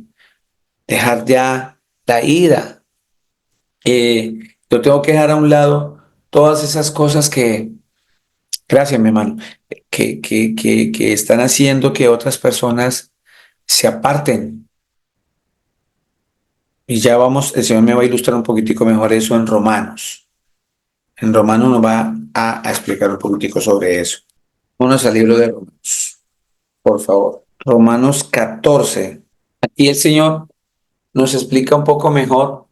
dejar ya la ira. Yo tengo que dejar a un lado todas esas cosas que, gracias, mi hermano, que están haciendo que otras personas se aparten. Y ya vamos, el Señor me va a ilustrar un poquitico mejor eso en Romanos. En Romanos nos va a explicar un poquitico sobre eso. Vámonos al libro de Romanos, por favor. Romanos 14. Aquí el Señor nos explica un poco mejor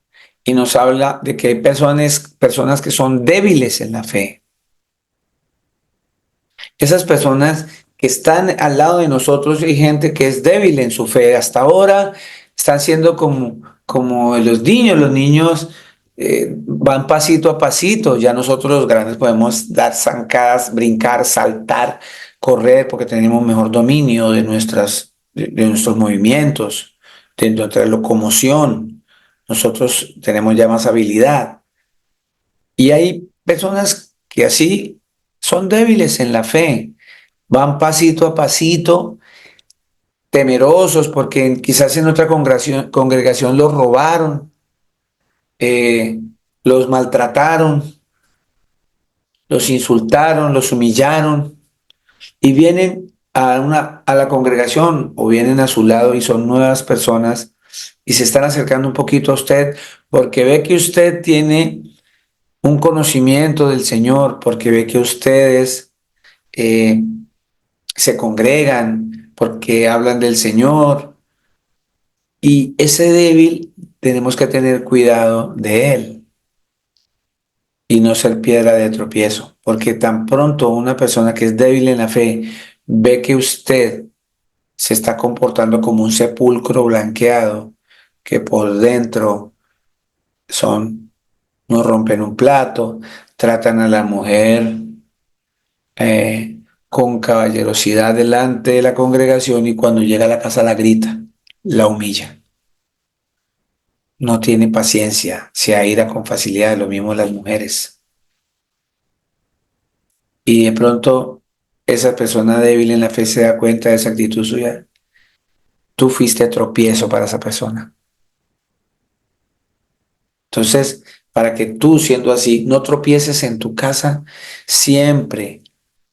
y nos habla de que hay personas que son débiles en la fe. Esas personas que están al lado de nosotros y gente que es débil en su fe. Hasta ahora están siendo como los niños van pasito a pasito. Ya nosotros los grandes podemos dar zancadas, brincar, saltar, correr, porque tenemos mejor dominio de de nuestros movimientos, de nuestra locomoción. Nosotros tenemos ya más habilidad. Y hay personas que así son débiles en la fe, van pasito a pasito, temerosos porque quizás en otra congregación los robaron, eh, los maltrataron, los insultaron, los humillaron y vienen a la congregación o vienen a su lado y son nuevas personas y se están acercando un poquito a usted porque ve que usted tiene un conocimiento del Señor, porque ve que ustedes se congregan, porque hablan del Señor. Y ese débil tenemos que tener cuidado de él y no ser piedra de tropiezo, porque tan pronto una persona que es débil en la fe ve que usted se está comportando como un sepulcro blanqueado, que por dentro no rompen un plato, tratan a la mujer con caballerosidad delante de la congregación y cuando llega a la casa la grita, la humilla. No tiene paciencia, se aira con facilidad, lo mismo las mujeres. Y de pronto esa persona débil en la fe se da cuenta de esa actitud suya. Tú fuiste tropiezo para esa persona. Entonces, para que tú siendo así no tropieces en tu casa, siempre,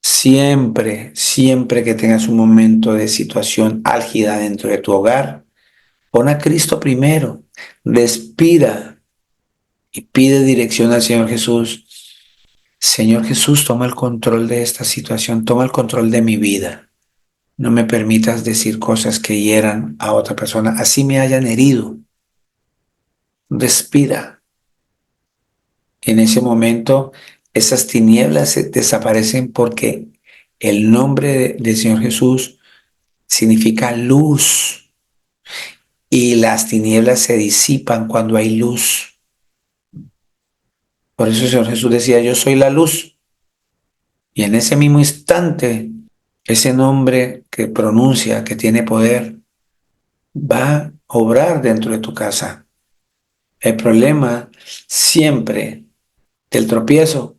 siempre que tengas un momento de situación álgida dentro de tu hogar, pon a Cristo primero, respira y pide dirección al Señor Jesús. Señor Jesús, toma el control de esta situación, toma el control de mi vida. No me permitas decir cosas que hieran a otra persona, así me hayan herido. Respira. En ese momento, esas tinieblas desaparecen porque el nombre del Señor Jesús significa luz y las tinieblas se disipan cuando hay luz. Por eso el Señor Jesús decía, yo soy la luz. Y en ese mismo instante, ese nombre que pronuncia, que tiene poder, va a obrar dentro de tu casa. El problema siempre del tropiezo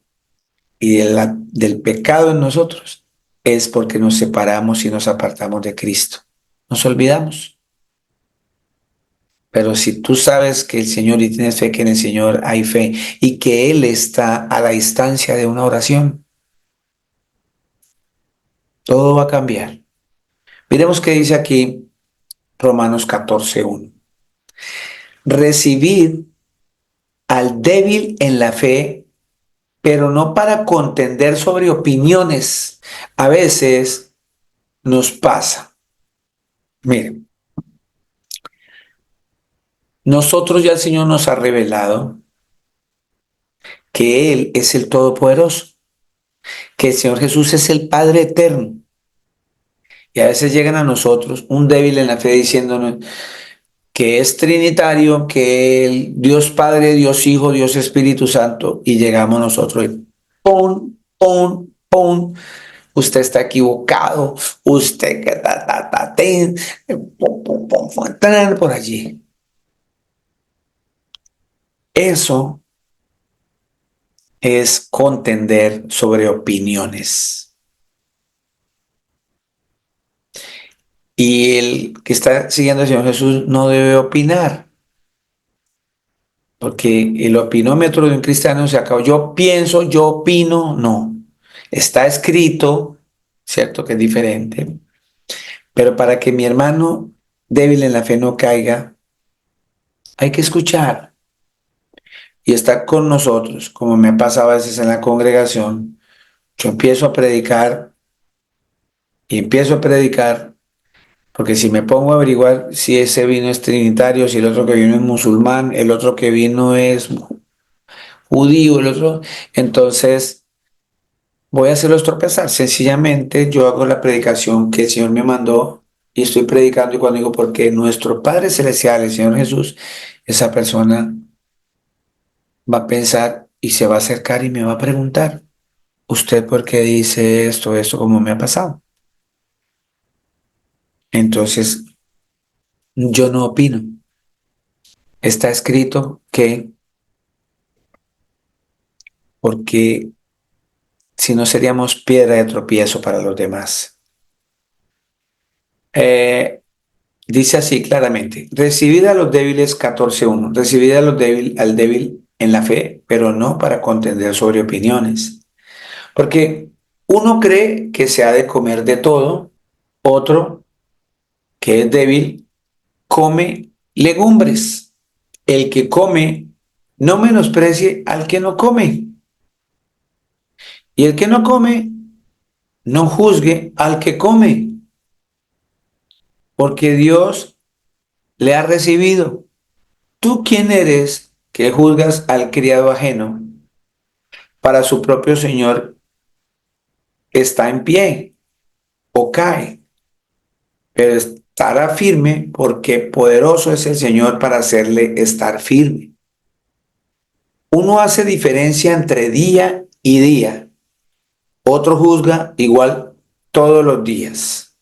y del pecado en nosotros es porque nos separamos y nos apartamos de Cristo. Nos olvidamos. Pero si tú sabes que el Señor y tienes fe que en el Señor hay fe y que Él está a la distancia de una oración, todo va a cambiar. Miremos qué dice aquí Romanos 14:1. Recibid al débil en la fe, pero no para contender sobre opiniones. A veces nos pasa. Miren, nosotros ya el Señor nos ha revelado que Él es el Todopoderoso, que el Señor Jesús es el Padre Eterno. Y a veces llegan a nosotros un débil en la fe diciéndonos que es trinitario, que el Dios Padre, Dios Hijo, Dios Espíritu Santo, y llegamos nosotros y ¡pum, pum, pum! Usted está equivocado, usted que pum, pum, pum, pum, por allí. Eso es contender sobre opiniones. Y el que está siguiendo al Señor Jesús no debe opinar, porque el opinómetro de un cristiano se acabó. Yo pienso, yo opino, no. Está escrito, cierto que es diferente, pero para que mi hermano débil en la fe no caiga, hay que escuchar y estar con nosotros, como me pasa a veces en la congregación. Yo empiezo a predicar y empiezo a predicar, porque si me pongo a averiguar si ese vino es trinitario, si el otro que vino es musulmán, el otro que vino es judío, el otro, entonces voy a hacerlos tropezar. Sencillamente yo hago la predicación que el Señor me mandó y estoy predicando, y cuando digo porque nuestro Padre Celestial, el Señor Jesús, esa persona va a pensar y se va a acercar y me va a preguntar, ¿usted por qué dice esto, como me ha pasado? Entonces yo no opino. Está escrito que, porque si no seríamos piedra de tropiezo para los demás. Dice así claramente, recibid a los débiles 14:1, recibid a los al débil en la fe, pero no para contender sobre opiniones. Porque uno cree que se ha de comer de todo, otro que es débil come legumbres. El que come no menosprecie al que no come. Y el que no come no juzgue al que come, porque Dios le ha recibido. ¿Tú quién eres que juzgas al criado ajeno? Para su propio Señor está en pie o cae, pero estará firme porque poderoso es el Señor para hacerle estar firme. Uno hace diferencia entre día y día, otro juzga igual todos los días.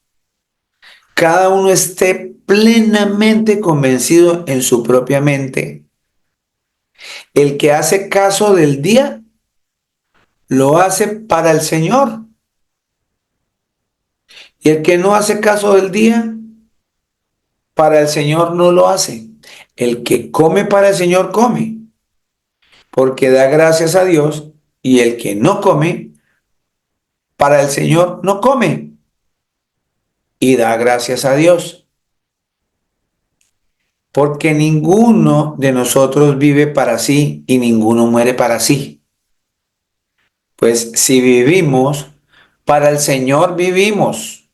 Cada uno esté plenamente convencido en su propia mente. El que hace caso del día, lo hace para el Señor. Y el que no hace caso del día, para el Señor no lo hace. El que come para el Señor come, porque da gracias a Dios, y el que no come, para el Señor no come, y da gracias a Dios. Porque ninguno de nosotros vive para sí y ninguno muere para sí. Pues si vivimos, para el Señor vivimos,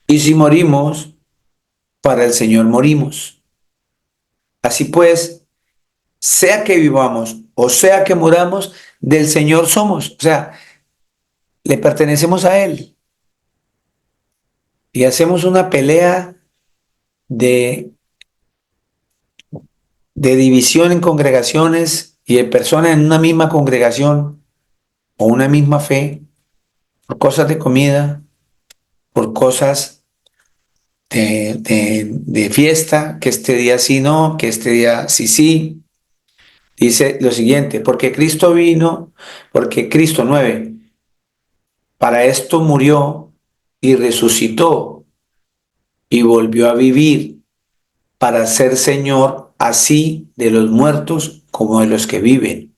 y si morimos, para el Señor morimos. Así pues, sea que vivamos o sea que muramos, del Señor somos. O sea, le pertenecemos a Él. Y hacemos una pelea de, de división en congregaciones y de personas en una misma congregación o una misma fe, por cosas de comida, por cosas de fiesta, que este día sí no, que este día sí sí. Dice lo siguiente, porque Cristo vino, porque Cristo 9, para esto murió y resucitó y volvió a vivir para ser Señor así de los muertos como de los que viven.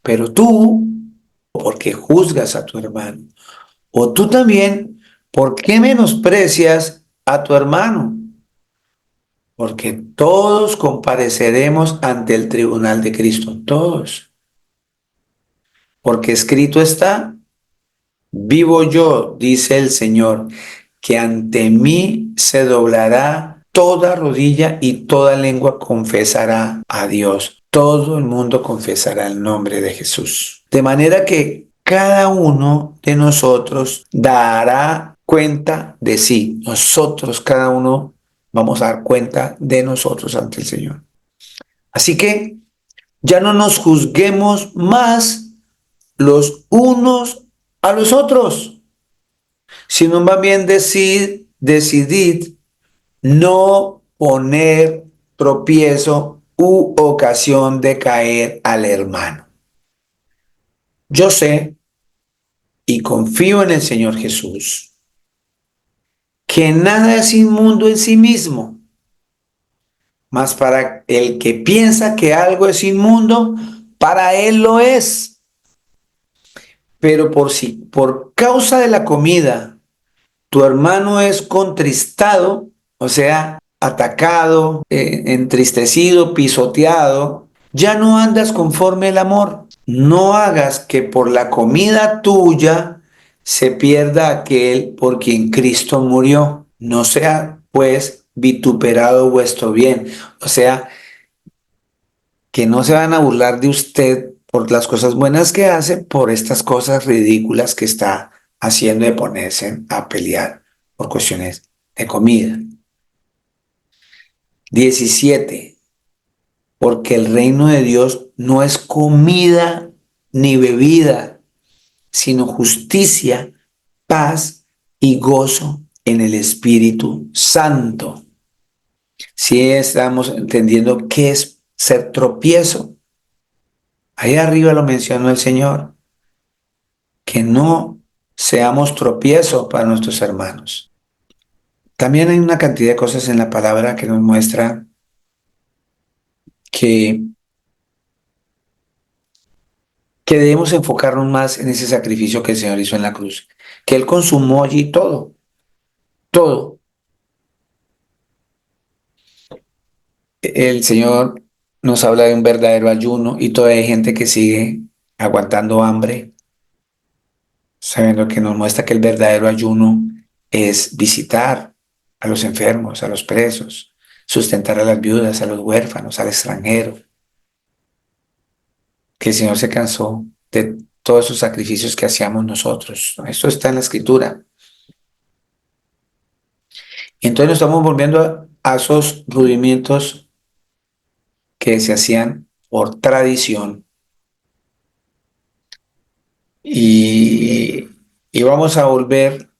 Pero tú, porque juzgas a tu hermano, o tú también, ¿por qué menosprecias a tu hermano? Porque todos compareceremos ante el tribunal de Cristo, todos. Porque escrito está, vivo yo, dice el Señor, que ante mí se doblará toda rodilla y toda lengua confesará a Dios. Todo el mundo confesará el nombre de Jesús. De manera que cada uno de nosotros dará cuenta de sí. Nosotros, cada uno, vamos a dar cuenta de nosotros ante el Señor. Así que ya no nos juzguemos más los unos a los otros, sino más bien decidid no poner tropiezo u ocasión de caer al hermano. Yo sé y confío en el Señor Jesús, que nada es inmundo en sí mismo, mas para el que piensa que algo es inmundo, para él lo es. Pero por causa de la comida, tu hermano es contristado, o sea, atacado, entristecido, pisoteado, ya no andas conforme el amor. No hagas que por la comida tuya se pierda aquel por quien Cristo murió. No sea, pues, vituperado vuestro bien. O sea, que no se van a burlar de usted por las cosas buenas que hace, por estas cosas ridículas que está haciendo de ponerse a pelear por cuestiones de comida. 17. Porque el reino de Dios no es comida ni bebida, sino justicia, paz y gozo en el Espíritu Santo. Si estamos entendiendo qué es ser tropiezo, ahí arriba lo mencionó el Señor, que no seamos tropiezo para nuestros hermanos. También hay una cantidad de cosas en la palabra que nos muestra que debemos enfocarnos más en ese sacrificio que el Señor hizo en la cruz, que Él consumó allí todo, todo. El Señor nos habla de un verdadero ayuno y todavía hay gente que sigue aguantando hambre, sabiendo que nos muestra que el verdadero ayuno es visitar a los enfermos, a los presos, sustentar a las viudas, a los huérfanos, al extranjero. Que el Señor se cansó de todos esos sacrificios que hacíamos nosotros. Esto está en la Escritura. Y entonces nos estamos volviendo a esos rudimientos que se hacían por tradición. Y vamos a volver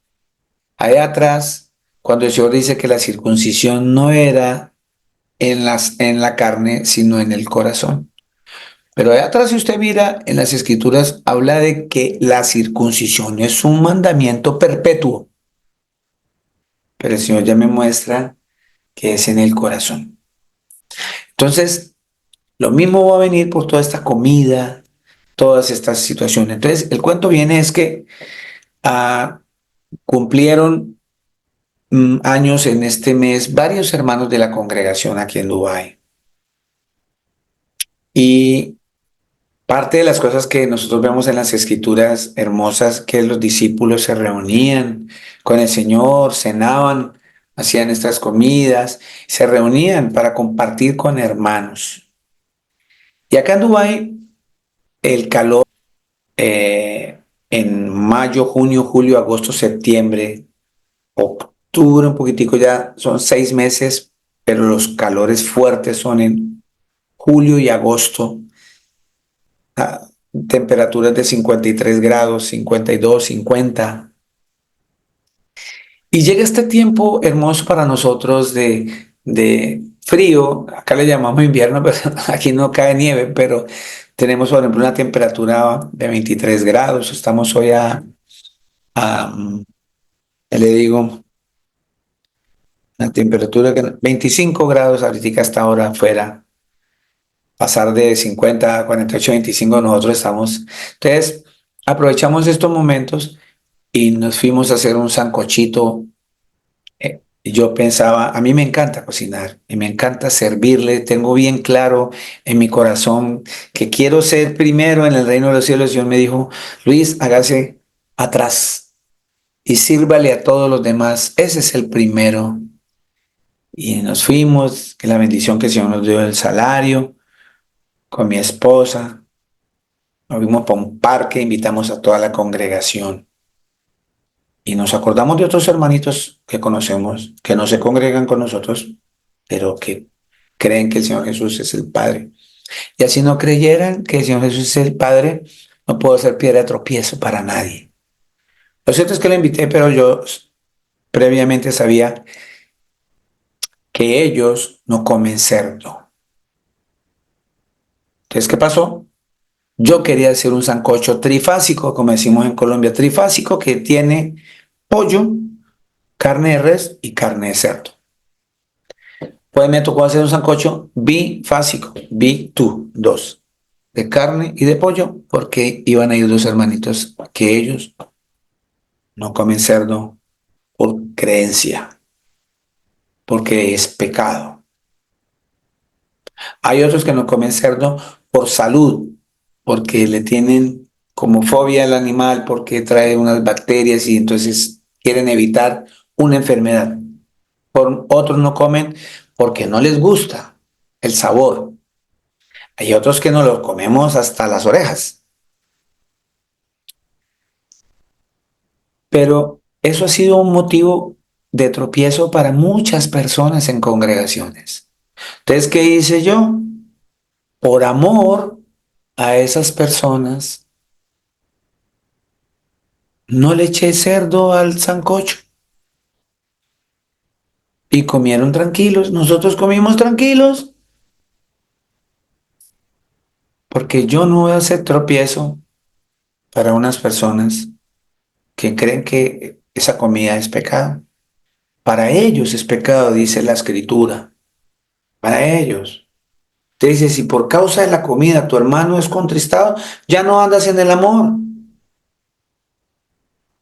allá atrás, cuando el Señor dice que la circuncisión no era en la carne, sino en el corazón. Pero allá atrás, si usted mira en las Escrituras, habla de que la circuncisión es un mandamiento perpetuo. Pero el Señor ya me muestra que es en el corazón. Entonces, lo mismo va a venir por toda esta comida, todas estas situaciones. Entonces, el cuento viene es que cumplieron años en este mes varios hermanos de la congregación aquí en Dubái. Y parte de las cosas que nosotros vemos en las escrituras hermosas, que los discípulos se reunían con el Señor, cenaban, hacían estas comidas, se reunían para compartir con hermanos. Y acá en Dubái, el calor en mayo, junio, julio, agosto, septiembre, octubre, un poquitico ya, son 6 meses, pero los calores fuertes son en julio y agosto. Temperaturas de 53 grados, 52, 50. Y llega este tiempo hermoso para nosotros de frío, acá le llamamos invierno, pero aquí no cae nieve, pero tenemos, por ejemplo, una temperatura de 23 grados, estamos hoy ya le digo, la temperatura que 25 grados ahorita hasta ahora afuera, pasar de 50 a 48, 25, nosotros estamos. Entonces, aprovechamos estos momentos y nos fuimos a hacer un sancochito. Y yo pensaba, a mí me encanta cocinar y me encanta servirle, tengo bien claro en mi corazón que quiero ser primero en el reino de los cielos. Dios me dijo, Luis, hágase atrás y sírvale a todos los demás, ese es el primero. Y nos fuimos, que la bendición que el Señor nos dio del salario, con mi esposa, nos fuimos para un parque, invitamos a toda la congregación. Y nos acordamos de otros hermanitos que conocemos, que no se congregan con nosotros, pero que creen que el Señor Jesús es el Padre. Y así no creyeran que el Señor Jesús es el Padre, no puedo ser piedra de tropiezo para nadie. Lo cierto es que le invité, pero yo previamente sabía que ellos no comen cerdo. Entonces, ¿qué pasó? Yo quería hacer un sancocho trifásico, como decimos en Colombia, trifásico, que tiene pollo, carne de res y carne de cerdo. Pues me tocó hacer un sancocho bifásico, B2, dos, de carne y de pollo, porque iban a ir dos hermanitos que ellos no comen cerdo por creencia, porque es pecado. Hay otros que no comen cerdo por salud, porque le tienen como fobia al animal, porque trae unas bacterias y entonces quieren evitar una enfermedad. Otros no comen porque no les gusta el sabor. Hay otros que no lo comemos hasta las orejas. Pero eso ha sido un motivo de tropiezo para muchas personas en congregaciones. Entonces, ¿qué hice yo? Por amor a esas personas, no le eché cerdo al sancocho y comieron tranquilos. Nosotros comimos tranquilos porque yo no voy a hacer tropiezo para unas personas que creen que esa comida es pecado. Para ellos es pecado, dice la escritura. Para ellos. Te dice, si por causa de la comida tu hermano es contristado, ya no andas en el amor.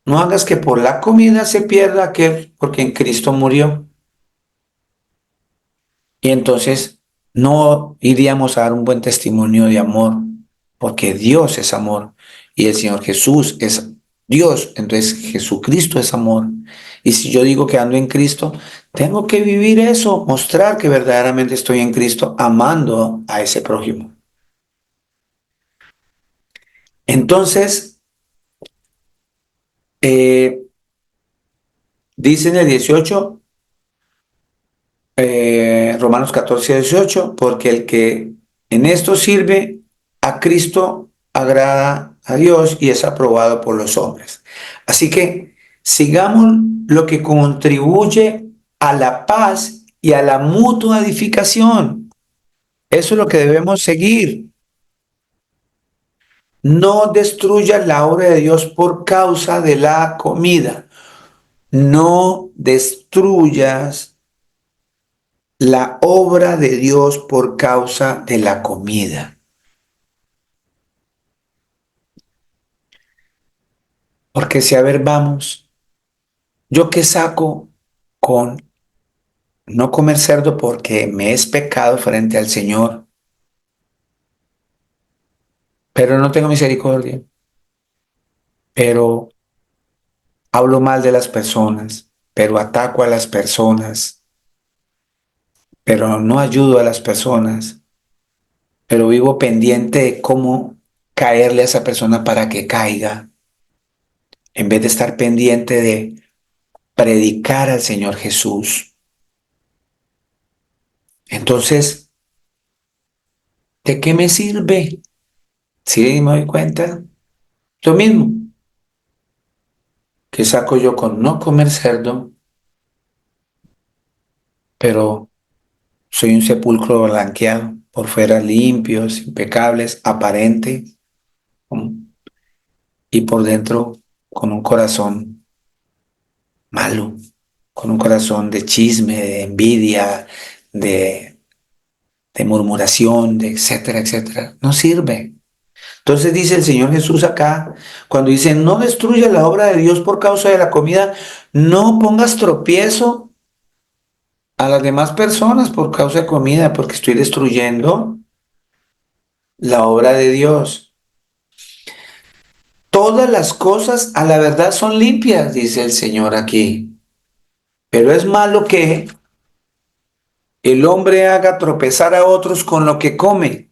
No hagas que por la comida se pierda aquel porque en Cristo murió. Y entonces no iríamos a dar un buen testimonio de amor, porque Dios es amor y el Señor Jesús es Dios. Entonces Jesucristo es amor. Y si yo digo que ando en Cristo, tengo que vivir eso, mostrar que verdaderamente estoy en Cristo, amando a ese prójimo. Entonces, dice en el 18, Romanos 14, 18, porque el que en esto sirve a Cristo agrada a Dios y es aprobado por los hombres. Así que sigamos lo que contribuye a la paz y a la mutua edificación. Eso es lo que debemos seguir. No destruyas la obra de Dios por causa de la comida. No destruyas la obra de Dios por causa de la comida. Porque si a ver, vamos, yo qué saco con no comer cerdo porque me es pecado frente al Señor, pero no tengo misericordia, pero hablo mal de las personas, pero ataco a las personas, pero no ayudo a las personas, pero vivo pendiente de cómo caerle a esa persona para que caiga, en vez de estar pendiente de predicar al Señor Jesús. Entonces, ¿de qué me sirve? ¿Sí me doy cuenta? Lo mismo que saco yo con no comer cerdo, pero soy un sepulcro blanqueado, por fuera limpios, impecables, aparente, ¿no? Y por dentro con un corazón malo, con un corazón de chisme, de envidia, de, de murmuración, de etcétera, etcétera. No sirve. Entonces dice el Señor Jesús acá, cuando dice, no destruya la obra de Dios por causa de la comida, no pongas tropiezo a las demás personas por causa de comida, porque estoy destruyendo la obra de Dios. Todas las cosas a la verdad son limpias, dice el Señor aquí, pero es malo que el hombre haga tropezar a otros con lo que come.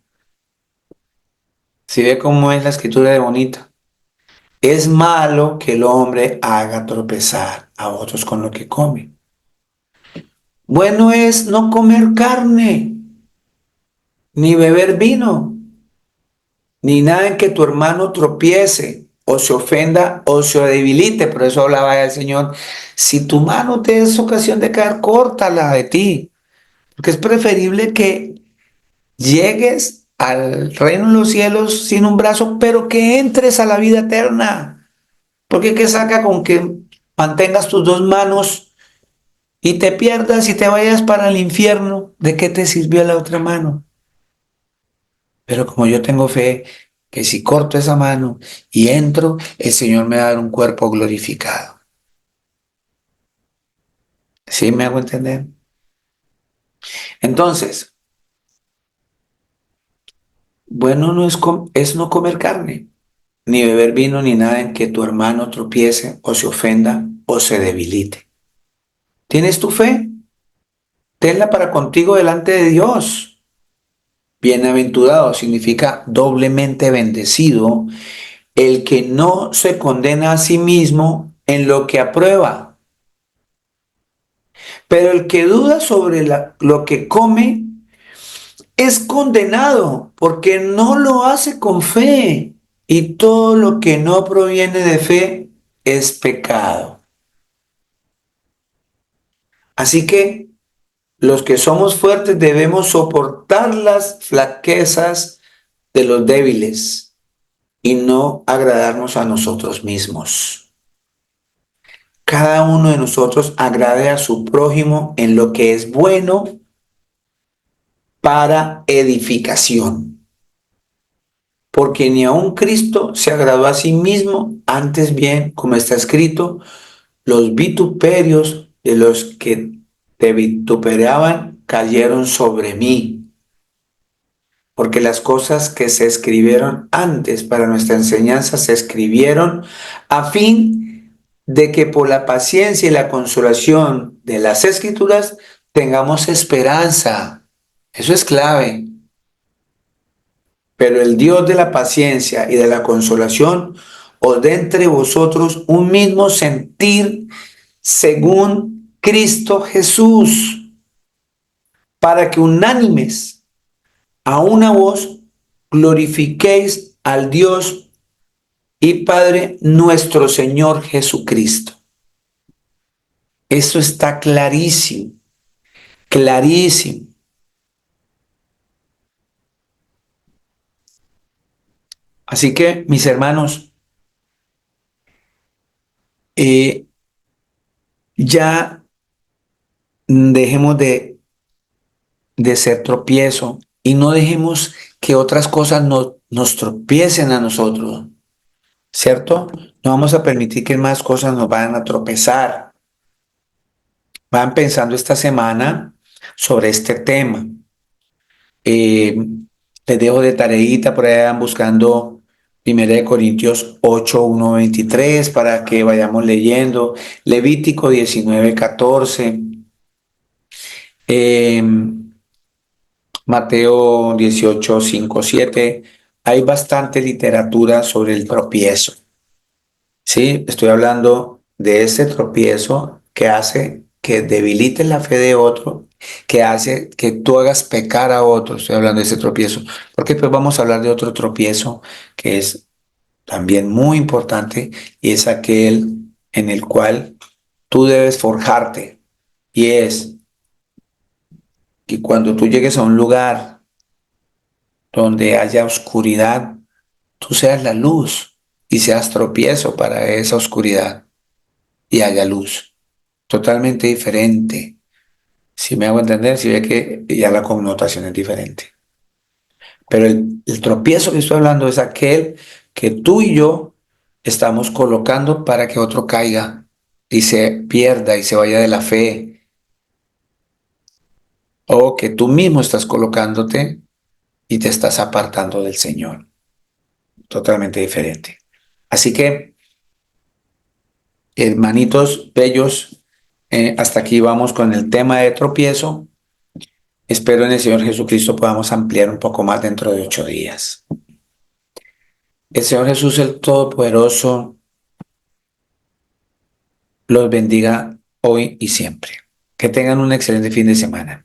Si ve cómo es la escritura de bonita. Es malo que el hombre haga tropezar a otros con lo que come. Bueno es no comer carne, ni beber vino, ni nada en que tu hermano tropiece, o se ofenda, o se debilite. Por eso hablaba el Señor, si tu mano te es ocasión de caer, córtala de ti, porque es preferible que llegues al reino de los cielos sin un brazo, pero que entres a la vida eterna. Porque qué saca con que mantengas tus dos manos y te pierdas y te vayas para el infierno? ¿De qué te sirvió la otra mano? Pero como yo tengo fe que si corto esa mano y entro, el Señor me va a dar un cuerpo glorificado. ¿Sí me hago entender? Entonces, bueno no es no comer carne, ni beber vino, ni nada en que tu hermano tropiece o se ofenda o se debilite. ¿Tienes tu fe? Tenla para contigo delante de Dios. Bienaventurado significa doblemente bendecido el que no se condena a sí mismo en lo que aprueba, pero el que duda sobre lo que come es condenado porque no lo hace con fe, y todo lo que no proviene de fe es pecado. Así que los que somos fuertes debemos soportar las flaquezas de los débiles y no agradarnos a nosotros mismos. Cada uno de nosotros agrade a su prójimo en lo que es bueno para edificación. Porque ni aun Cristo se agradó a sí mismo, antes bien, como está escrito, los vituperios de los que te vituperaban cayeron sobre mí. Porque las cosas que se escribieron antes para nuestra enseñanza se escribieron a fin de que por la paciencia y la consolación de las Escrituras tengamos esperanza. Eso es clave. Pero el Dios de la paciencia y de la consolación os dé entre vosotros un mismo sentir según Cristo Jesús, para que unánimes a una voz glorifiquéis al Dios y Padre nuestro Señor Jesucristo. Eso está clarísimo, clarísimo. Así que, mis hermanos, ya dejemos de ser tropiezo y no dejemos que otras cosas nos tropiecen a nosotros, ¿cierto? No vamos a permitir que más cosas nos vayan a tropezar. Van pensando esta semana sobre este tema. Les dejo de tareita, por ahí van buscando 1 Corintios 8, 1, 23 para que vayamos leyendo. Levítico 19, 14. Mateo 18, 5, 7. Hay bastante literatura sobre el tropiezo. Sí, estoy hablando de ese tropiezo que hace que debilite la fe de otro, que hace que tú hagas pecar a otro. Estoy hablando de ese tropiezo. Porque pues vamos a hablar de otro tropiezo que es también muy importante, y es aquel en el cual tú debes forjarte. Y es que cuando tú llegues a un lugar donde haya oscuridad, tú seas la luz y seas tropiezo para esa oscuridad y haya luz. Totalmente diferente. Si me hago entender, si ve que ya la connotación es diferente. Pero el tropiezo que estoy hablando es aquel que tú y yo estamos colocando para que otro caiga y se pierda y se vaya de la fe. O que tú mismo estás colocándote y te estás apartando del Señor. Totalmente diferente. Así que, hermanitos bellos, hasta aquí vamos con el tema de tropiezo. Espero en el Señor Jesucristo podamos ampliar un poco más dentro de 8 días. El Señor Jesús, el Todopoderoso, los bendiga hoy y siempre. Que tengan un excelente fin de semana.